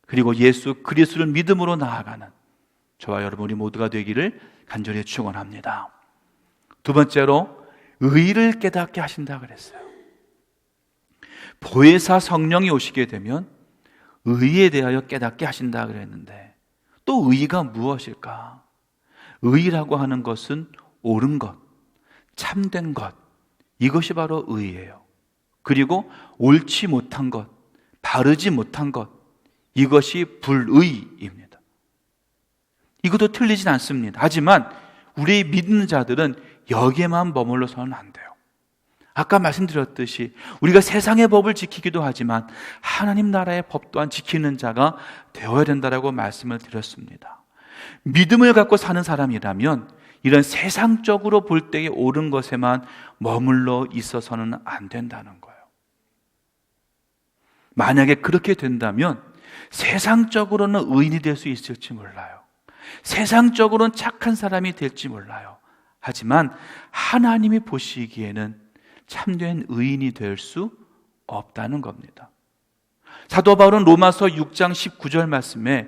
그리고 예수 그리스도를 믿음으로 나아가는 저와 여러분 우리 모두가 되기를 간절히 축원합니다. 두 번째로 의를 깨닫게 하신다 그랬어요. 보혜사 성령이 오시게 되면 의에 대하여 깨닫게 하신다 그랬는데 또 의가 무엇일까? 의라고 하는 것은 옳은 것, 참된 것, 이것이 바로 의예요. 그리고 옳지 못한 것, 바르지 못한 것, 이것이 불의입니다. 이것도 틀리진 않습니다. 하지만 우리 믿는 자들은 여기에만 머물러서는 안 돼요. 아까 말씀드렸듯이 우리가 세상의 법을 지키기도 하지만 하나님 나라의 법 또한 지키는 자가 되어야 된다라고 말씀을 드렸습니다. 믿음을 갖고 사는 사람이라면 이런 세상적으로 볼 때의 옳은 것에만 머물러 있어서는 안 된다는 거예요. 만약에 그렇게 된다면 세상적으로는 의인이 될 수 있을지 몰라요. 세상적으로는 착한 사람이 될지 몰라요. 하지만 하나님이 보시기에는 참된 의인이 될 수 없다는 겁니다. 사도 바울은 로마서 6장 19절 말씀에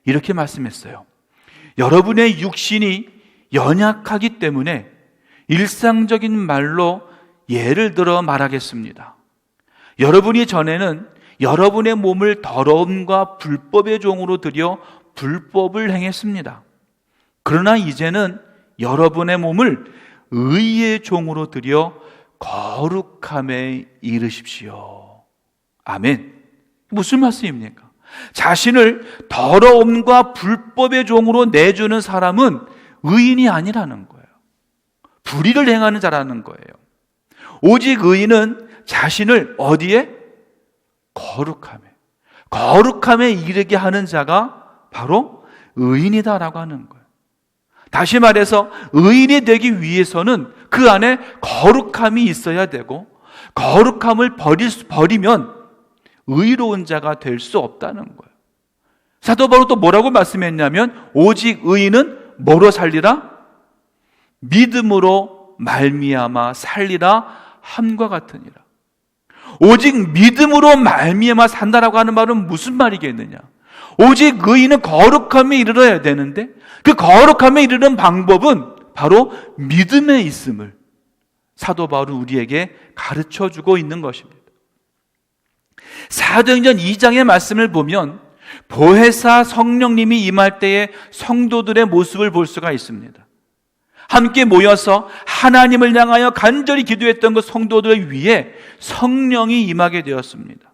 이렇게 말씀했어요. 여러분의 육신이 연약하기 때문에 일상적인 말로 예를 들어 말하겠습니다. 여러분이 전에는 여러분의 몸을 더러움과 불법의 종으로 들여 불법을 행했습니다. 그러나 이제는 여러분의 몸을 의의 종으로 들여 거룩함에 이르십시오. 아멘. 무슨 말씀입니까? 자신을 더러움과 불법의 종으로 내주는 사람은 의인이 아니라는 거예요. 불의를 행하는 자라는 거예요. 오직 의인은 자신을 어디에? 거룩함에 이르게 하는 자가 바로 의인이다라고 하는 거예요. 다시 말해서 의인이 되기 위해서는 그 안에 거룩함이 있어야 되고, 거룩함을 버리면 의로운 자가 될 수 없다는 거예요. 사도 바울은 또 뭐라고 말씀했냐면, 오직 의인은 뭐로 살리라? 믿음으로 말미암아 살리라 함과 같으니라. 오직 믿음으로 말미암아 산다라고 하는 말은 무슨 말이겠느냐? 오직 의인은 거룩함에 이르러야 되는데, 그 거룩함에 이르는 방법은 바로 믿음에 있음을 사도 바울은 우리에게 가르쳐주고 있는 것입니다. 사도행전 2장의 말씀을 보면 보혜사 성령님이 임할 때의 성도들의 모습을 볼 수가 있습니다. 함께 모여서 하나님을 향하여 간절히 기도했던 그 성도들 위에 성령이 임하게 되었습니다.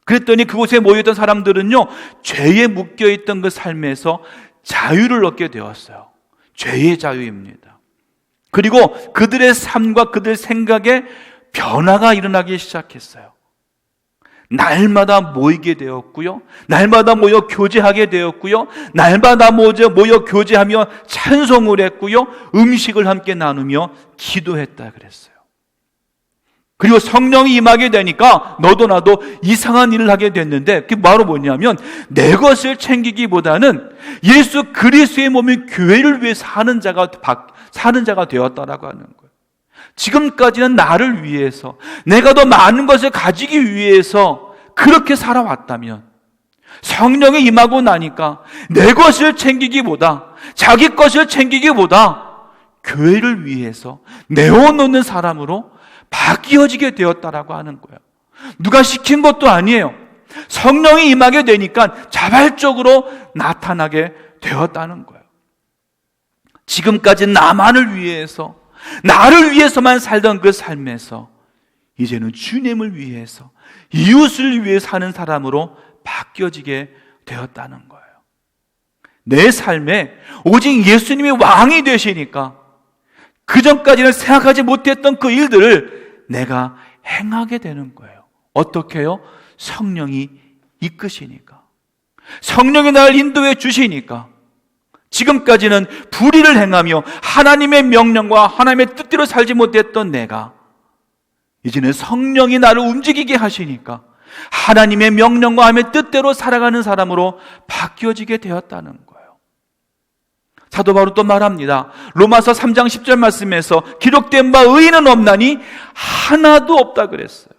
그랬더니 그곳에 모였던 사람들은요, 죄에 묶여있던 그 삶에서 자유를 얻게 되었어요. 죄의 자유입니다. 그리고 그들의 삶과 그들 생각에 변화가 일어나기 시작했어요. 날마다 모이게 되었고요, 날마다 모여 교제하게 되었고요, 날마다 모여 교제하며 찬송을 했고요, 음식을 함께 나누며 기도했다 그랬어요. 그리고 성령이 임하게 되니까 너도 나도 이상한 일을 하게 됐는데, 그게 바로 뭐냐면 내 것을 챙기기보다는 예수 그리스도의 몸인 교회를 위해 사는 자가 되었다라고 하는 거예요. 지금까지는 나를 위해서, 내가 더 많은 것을 가지기 위해서 그렇게 살아왔다면, 성령이 임하고 나니까 내 것을 챙기기보다, 자기 것을 챙기기보다 교회를 위해서 내어놓는 사람으로 바뀌어지게 되었다라고 하는 거예요. 누가 시킨 것도 아니에요. 성령이 임하게 되니까 자발적으로 나타나게 되었다는 거예요. 지금까지 나만을 위해서, 나를 위해서만 살던 그 삶에서 이제는 주님을 위해서, 이웃을 위해 사는 사람으로 바뀌어지게 되었다는 거예요. 내 삶에 오직 예수님이 왕이 되시니까 그전까지는 생각하지 못했던 그 일들을 내가 행하게 되는 거예요. 어떻게 해요? 성령이 이끄시니까, 성령이 나를 인도해 주시니까. 지금까지는 불의를 행하며 하나님의 명령과 하나님의 뜻대로 살지 못했던 내가 이제는 성령이 나를 움직이게 하시니까 하나님의 명령과 하나님의 뜻대로 살아가는 사람으로 바뀌어지게 되었다는 거예요. 사도 바울은 또 말합니다. 로마서 3장 10절 말씀에서 기록된 바 의인은 없나니 하나도 없다 그랬어요.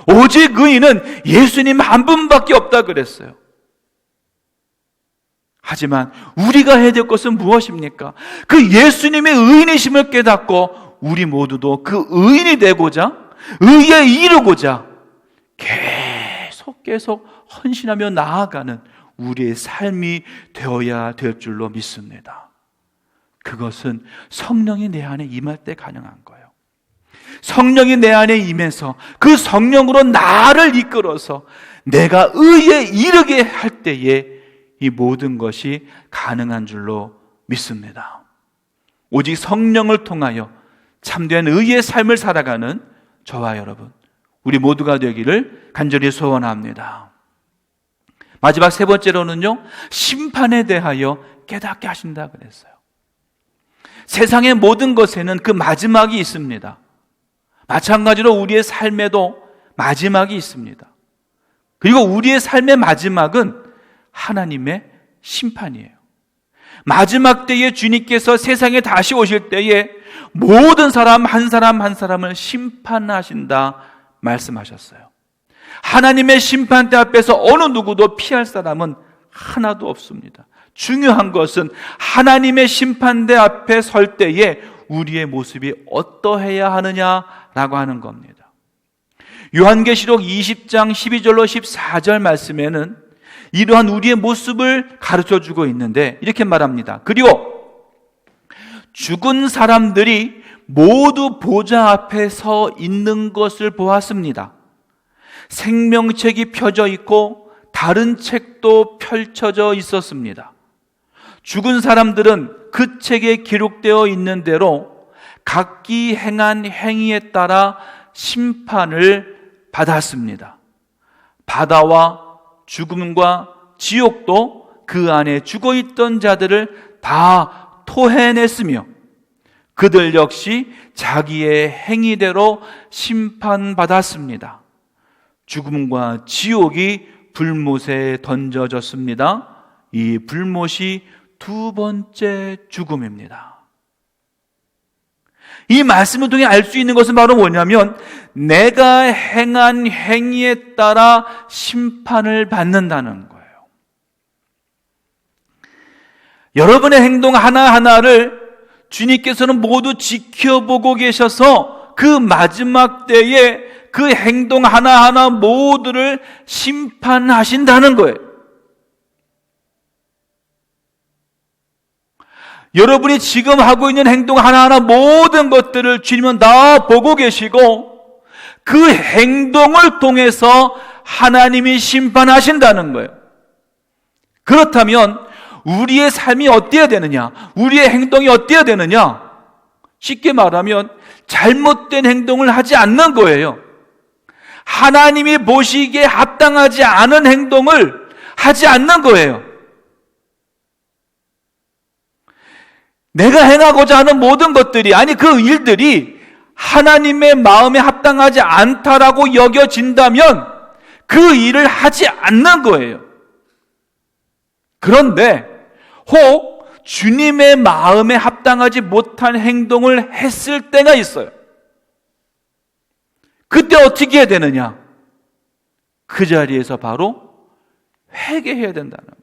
오직 의인은 예수님 한 분밖에 없다 그랬어요. 하지만 우리가 해야 될 것은 무엇입니까? 그 예수님의 의인이심을 깨닫고 우리 모두도 그 의인이 되고자, 의에 이르고자 계속 헌신하며 나아가는 우리의 삶이 되어야 될 줄로 믿습니다. 그것은 성령이 내 안에 임할 때 가능한 거예요. 성령이 내 안에 임해서 그 성령으로 나를 이끌어서 내가 의에 이르게 할 때에 이 모든 것이 가능한 줄로 믿습니다. 오직 성령을 통하여 참된 의의 삶을 살아가는 저와 여러분, 우리 모두가 되기를 간절히 소원합니다. 마지막 세 번째로는요, 심판에 대하여 깨닫게 하신다 그랬어요. 세상의 모든 것에는 그 마지막이 있습니다. 마찬가지로 우리의 삶에도 마지막이 있습니다. 그리고 우리의 삶의 마지막은 하나님의 심판이에요. 마지막 때에 주님께서 세상에 다시 오실 때에 모든 사람 한 사람을 심판하신다 말씀하셨어요. 하나님의 심판대 앞에서 어느 누구도 피할 사람은 하나도 없습니다. 중요한 것은 하나님의 심판대 앞에 설 때에 우리의 모습이 어떠해야 하느냐라고 하는 겁니다. 요한계시록 20장 12절로 14절 말씀에는 이러한 우리의 모습을 가르쳐주고 있는데 이렇게 말합니다. 그리고 죽은 사람들이 모두 보좌 앞에 서 있는 것을 보았습니다. 생명책이 펴져 있고 다른 책도 펼쳐져 있었습니다. 죽은 사람들은 그 책에 기록되어 있는 대로 각기 행한 행위에 따라 심판을 받았습니다. 바다와 죽음과 지옥도 그 안에 죽어있던 자들을 다 토해냈으며 그들 역시 자기의 행위대로 심판받았습니다. 죽음과 지옥이 불못에 던져졌습니다. 이 불못이 두 번째 죽음입니다. 이 말씀을 통해 알 수 있는 것은 바로 뭐냐면 내가 행한 행위에 따라 심판을 받는다는 거예요. 여러분의 행동 하나하나를 주님께서는 모두 지켜보고 계셔서 그 마지막 때에 그 행동 하나하나 모두를 심판하신다는 거예요. 여러분이 지금 하고 있는 행동 하나하나 모든 것들을 주님은 다 보고 계시고 그 행동을 통해서 하나님이 심판하신다는 거예요. 그렇다면 우리의 삶이 어때야 되느냐? 우리의 행동이 어때야 되느냐? 쉽게 말하면 잘못된 행동을 하지 않는 거예요. 하나님이 보시기에 합당하지 않은 행동을 하지 않는 거예요. 내가 행하고자 하는 모든 것들이, 아니 그 일들이 하나님의 마음에 합당하지 않다라고 여겨진다면 그 일을 하지 않는 거예요. 그런데 혹 주님의 마음에 합당하지 못한 행동을 했을 때가 있어요. 그때 어떻게 해야 되느냐? 그 자리에서 바로 회개해야 된다는 거예요.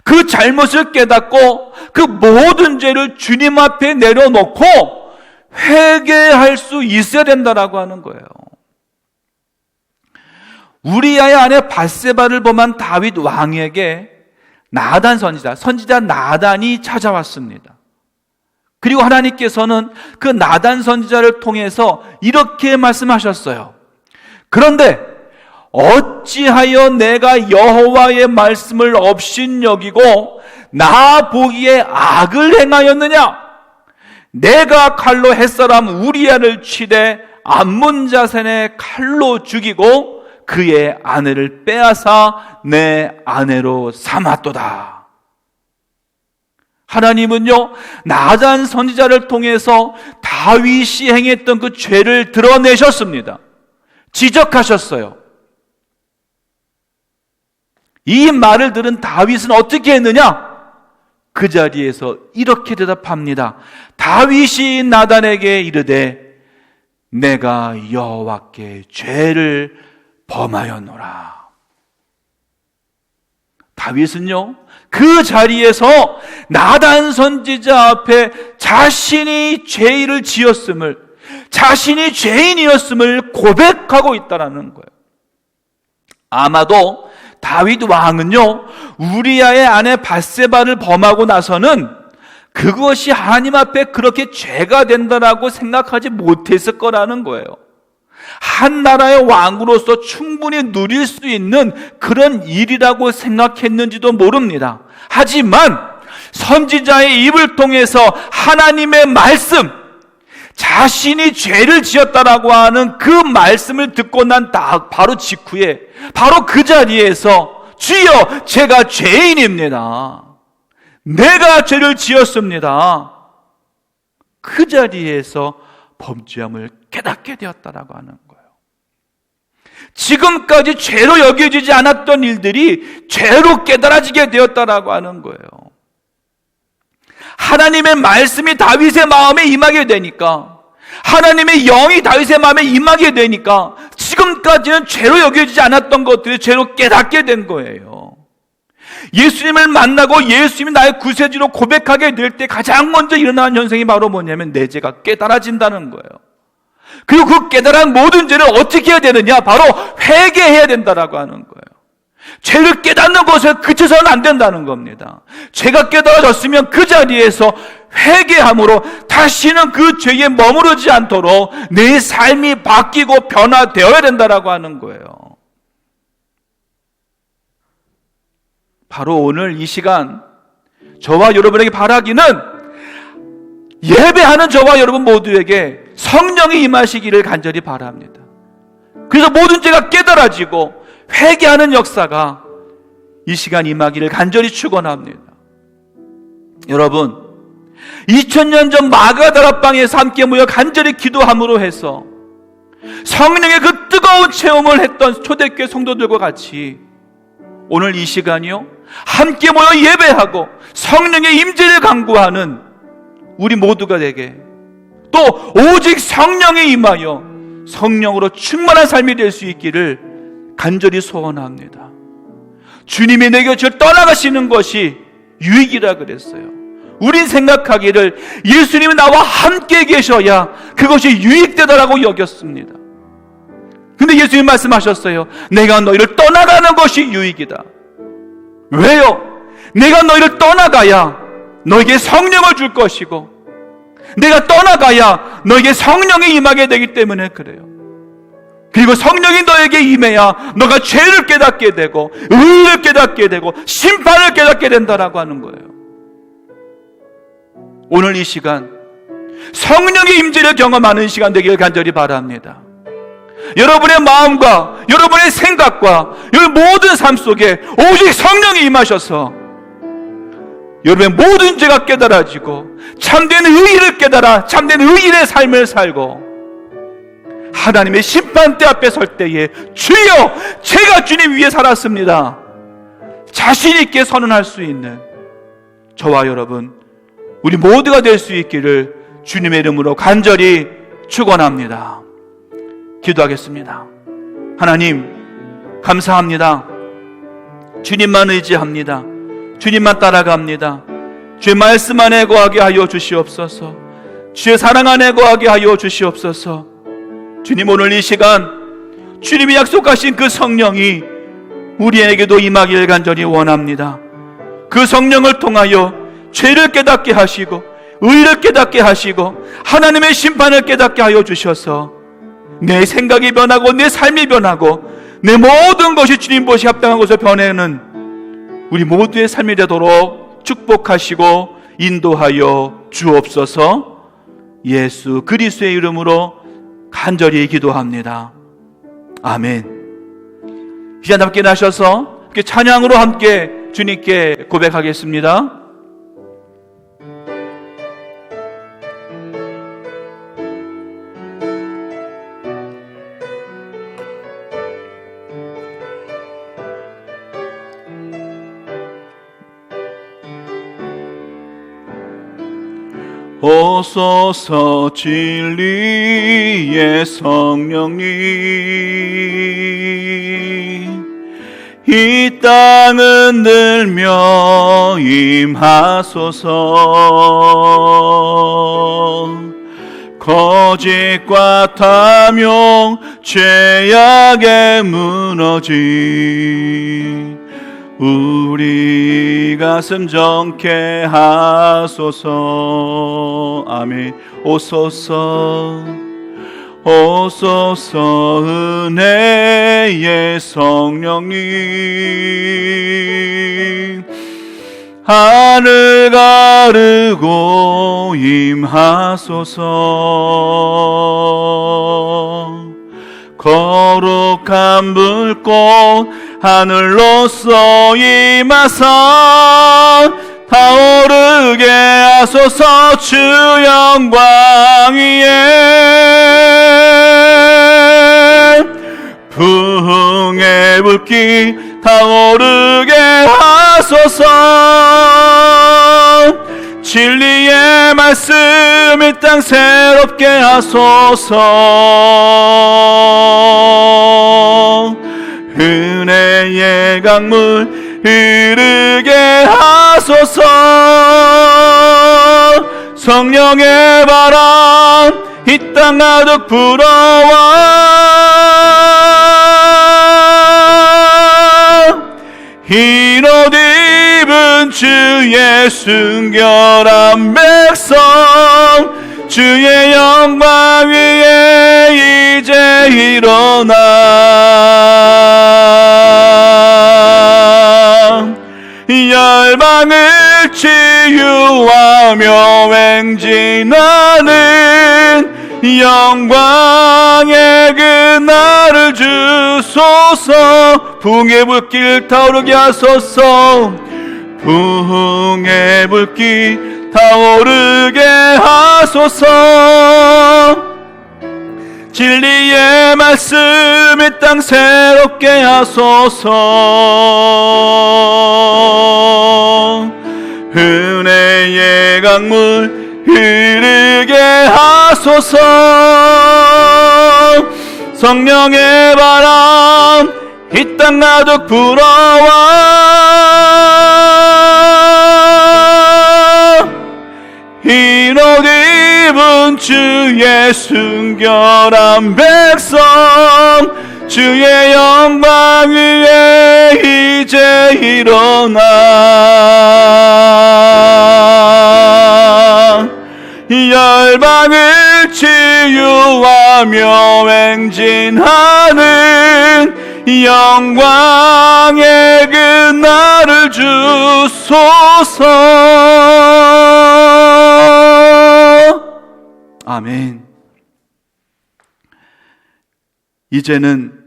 그 잘못을 깨닫고 그 모든 죄를 주님 앞에 내려놓고 회개할 수 있어야 된다라고 하는 거예요. 우리아의 아내 밧세바를 범한 다윗 왕에게 나단 선지자 나단이 찾아왔습니다. 그리고 하나님께서는 그 나단 선지자를 통해서 이렇게 말씀하셨어요. 그런데 어찌하여 내가 여호와의 말씀을 업신여기고 나 보기에 악을 행하였느냐? 내가 칼로 햇사람 우리아를 치되 암몬 자손의 칼로 죽이고 그의 아내를 빼앗아 내 아내로 삼았도다. 하나님은요, 나단 선지자를 통해서 다윗이 행했던 그 죄를 드러내셨습니다. 지적하셨어요. 이 말을 들은 다윗은 어떻게 했느냐? 그 자리에서 이렇게 대답합니다. 다윗이 나단에게 이르되 내가 여호와께 죄를 범하였노라. 다윗은요, 그 자리에서 나단 선지자 앞에 자신이 죄를 지었음을, 자신이 죄인이었음을 고백하고 있다라는 거예요. 아마도 다윗 왕은요, 우리아의 아내 밧세바를 범하고 나서는 그것이 하나님 앞에 그렇게 죄가 된다라고 생각하지 못했을 거라는 거예요. 한 나라의 왕으로서 충분히 누릴 수 있는 그런 일이라고 생각했는지도 모릅니다. 하지만 선지자의 입을 통해서 하나님의 말씀, 자신이 죄를 지었다라고 하는 그 말씀을 듣고 난 바로 직후에, 바로 그 자리에서 주여, 제가 죄인입니다. 내가 죄를 지었습니다. 그 자리에서 범죄함을 깨닫게 되었다라고 하는 거예요. 지금까지 죄로 여겨지지 않았던 일들이 죄로 깨달아지게 되었다라고 하는 거예요. 하나님의 말씀이 다윗의 마음에 임하게 되니까, 하나님의 영이 다윗의 마음에 임하게 되니까 지금까지는 죄로 여겨지지 않았던 것들이 죄로 깨닫게 된 거예요. 예수님을 만나고 예수님이 나의 구세주로 고백하게 될 때 가장 먼저 일어나는 현상이 바로 뭐냐면 내 죄가 깨달아진다는 거예요. 그리고 그 깨달은 모든 죄를 어떻게 해야 되느냐? 바로 회개해야 된다라고 하는 거예요. 죄를 깨닫는 것에 그쳐서는 안 된다는 겁니다. 죄가 깨달아졌으면 그 자리에서 회개함으로 다시는 그 죄에 머무르지 않도록 내 삶이 바뀌고 변화되어야 된다라고 하는 거예요. 바로 오늘 이 시간 저와 여러분에게 바라기는 예배하는 저와 여러분 모두에게 성령이 임하시기를 간절히 바랍니다. 그래서 모든 죄가 깨달아지고 회개하는 역사가 이 시간 임하기를 간절히 축원합니다. 여러분, 2000년 전 마가다락방에서 함께 모여 간절히 기도함으로 해서 성령의 그 뜨거운 체험을 했던 초대교회 성도들과 같이 오늘 이 시간이요, 함께 모여 예배하고 성령의 임재를 간구하는 우리 모두가 되게, 또 오직 성령에 임하여 성령으로 충만한 삶이 될 수 있기를 간절히 소원합니다. 주님이 내 곁을 떠나가시는 것이 유익이라 그랬어요. 우린 생각하기를 예수님이 나와 함께 계셔야 그것이 유익되다라고 여겼습니다. 근데 예수님 말씀하셨어요. 내가 너희를 떠나가는 것이 유익이다. 왜요? 내가 너희를 떠나가야 너에게 성령을 줄 것이고, 내가 떠나가야 너에게 성령이 임하게 되기 때문에 그래요. 그리고 성령이 너에게 임해야 너가 죄를 깨닫게 되고 의를 깨닫게 되고 심판을 깨닫게 된다라고 하는 거예요. 오늘 이 시간 성령의 임재를 경험하는 시간 되기를 간절히 바랍니다. 여러분의 마음과 여러분의 생각과 여러분 모든 삶 속에 오직 성령이 임하셔서 여러분의 모든 죄가 깨달아지고 참된 의의를 깨달아 참된 의인의 삶을 살고 하나님의 심판대 앞에 설 때에 주여 제가 주님 위에 살았습니다, 자신 있게 선언할 수 있는 저와 여러분 우리 모두가 될 수 있기를 주님의 이름으로 간절히 축원합니다. 기도하겠습니다. 하나님 감사합니다. 주님만 의지합니다. 주님만 따라갑니다. 주의 말씀 안에 거하게 하여 주시옵소서. 주의 사랑 안에 거하게 하여 주시옵소서. 주님, 오늘 이 시간 주님이 약속하신 그 성령이 우리에게도 임하기를 간절히 원합니다. 그 성령을 통하여 죄를 깨닫게 하시고 의를 깨닫게 하시고 하나님의 심판을 깨닫게 하여 주셔서 내 생각이 변하고 내 삶이 변하고 내 모든 것이 주님 보시 합당한 것을 변해는 우리 모두의 삶이 되도록 축복하시고 인도하여 주옵소서. 예수 그리스도의 이름으로 간절히 기도합니다. 아멘. 시간 함께 나셔서 찬양으로 함께 주님께 고백하겠습니다. 오소서 진리의 성령님, 이 땅은 들며 임하소서. 거짓과 탐욕 죄악에 무너진 우리 가슴 정케 하소서. 아멘. 오소서 오소서 은혜의 성령님, 하늘 가르고 임하소서. 거룩한 불꽃 하늘로서 임하사 타오르게 하소서. 주 영광 위에 부흥의 불길 타오르게 하소서. 진리의 말씀 이 땅 새롭게 하소서. 은혜의 강물 흐르게 하소서. 성령의 바람 이 땅 가득 부러워 흰 옷 입은 주의 순결한 백성 주의 영광 위에 이제 일어나 열방을 치유하며 행진하는 영광의 그날을 주소서 부흥의 불길 타오르게 하소서 부흥의 불길 타오르게 하소서 진리의 말씀 이 땅 새롭게 하소서 은혜의 강물 흐르게 하소서 성령의 바람 이 땅 가득 불어와 흰 옷 입은 주의 순결한 백성 주의 영광 위에 이제 일어나 열방을 치유하며 행진하는 영광의 그날을 주소서. 아멘. 이제는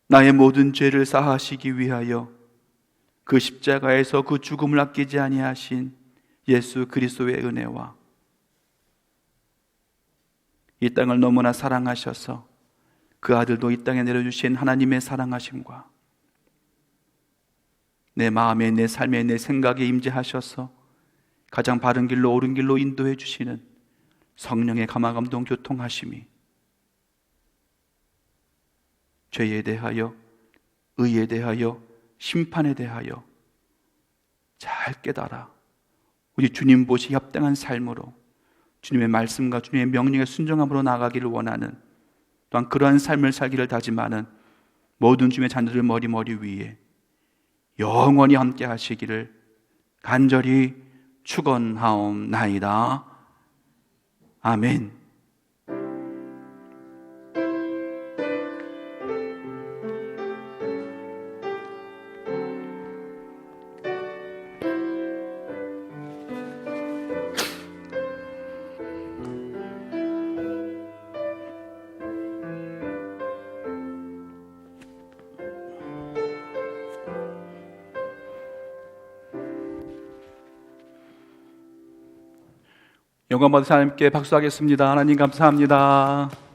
나의 모든 죄를 사하시기 위하여 그 십자가에서 그 죽음을 아끼지 아니하신 예수 그리스도의 은혜와 이 땅을 너무나 사랑하셔서 그 아들도 이 땅에 내려주신 하나님의 사랑하심과 내 마음에 내 삶에 내 생각에 임재하셔서 가장 바른 길로 옳은 길로 인도해 주시는 성령의 감화감동 교통하심이 죄에 대하여 의에 대하여 심판에 대하여 잘 깨달아 우리 주님 보시 합당한 삶으로 주님의 말씀과 주님의 명령에 순종함으로 나아가기를 원하는 또한 그러한 삶을 살기를 다짐하는 모든 주님의 자녀들 머리 위에 영원히 함께 하시기를 간절히 축원하옵나이다. 아멘. 영광 받으신 하나님께 박수하겠습니다. 하나님 감사합니다.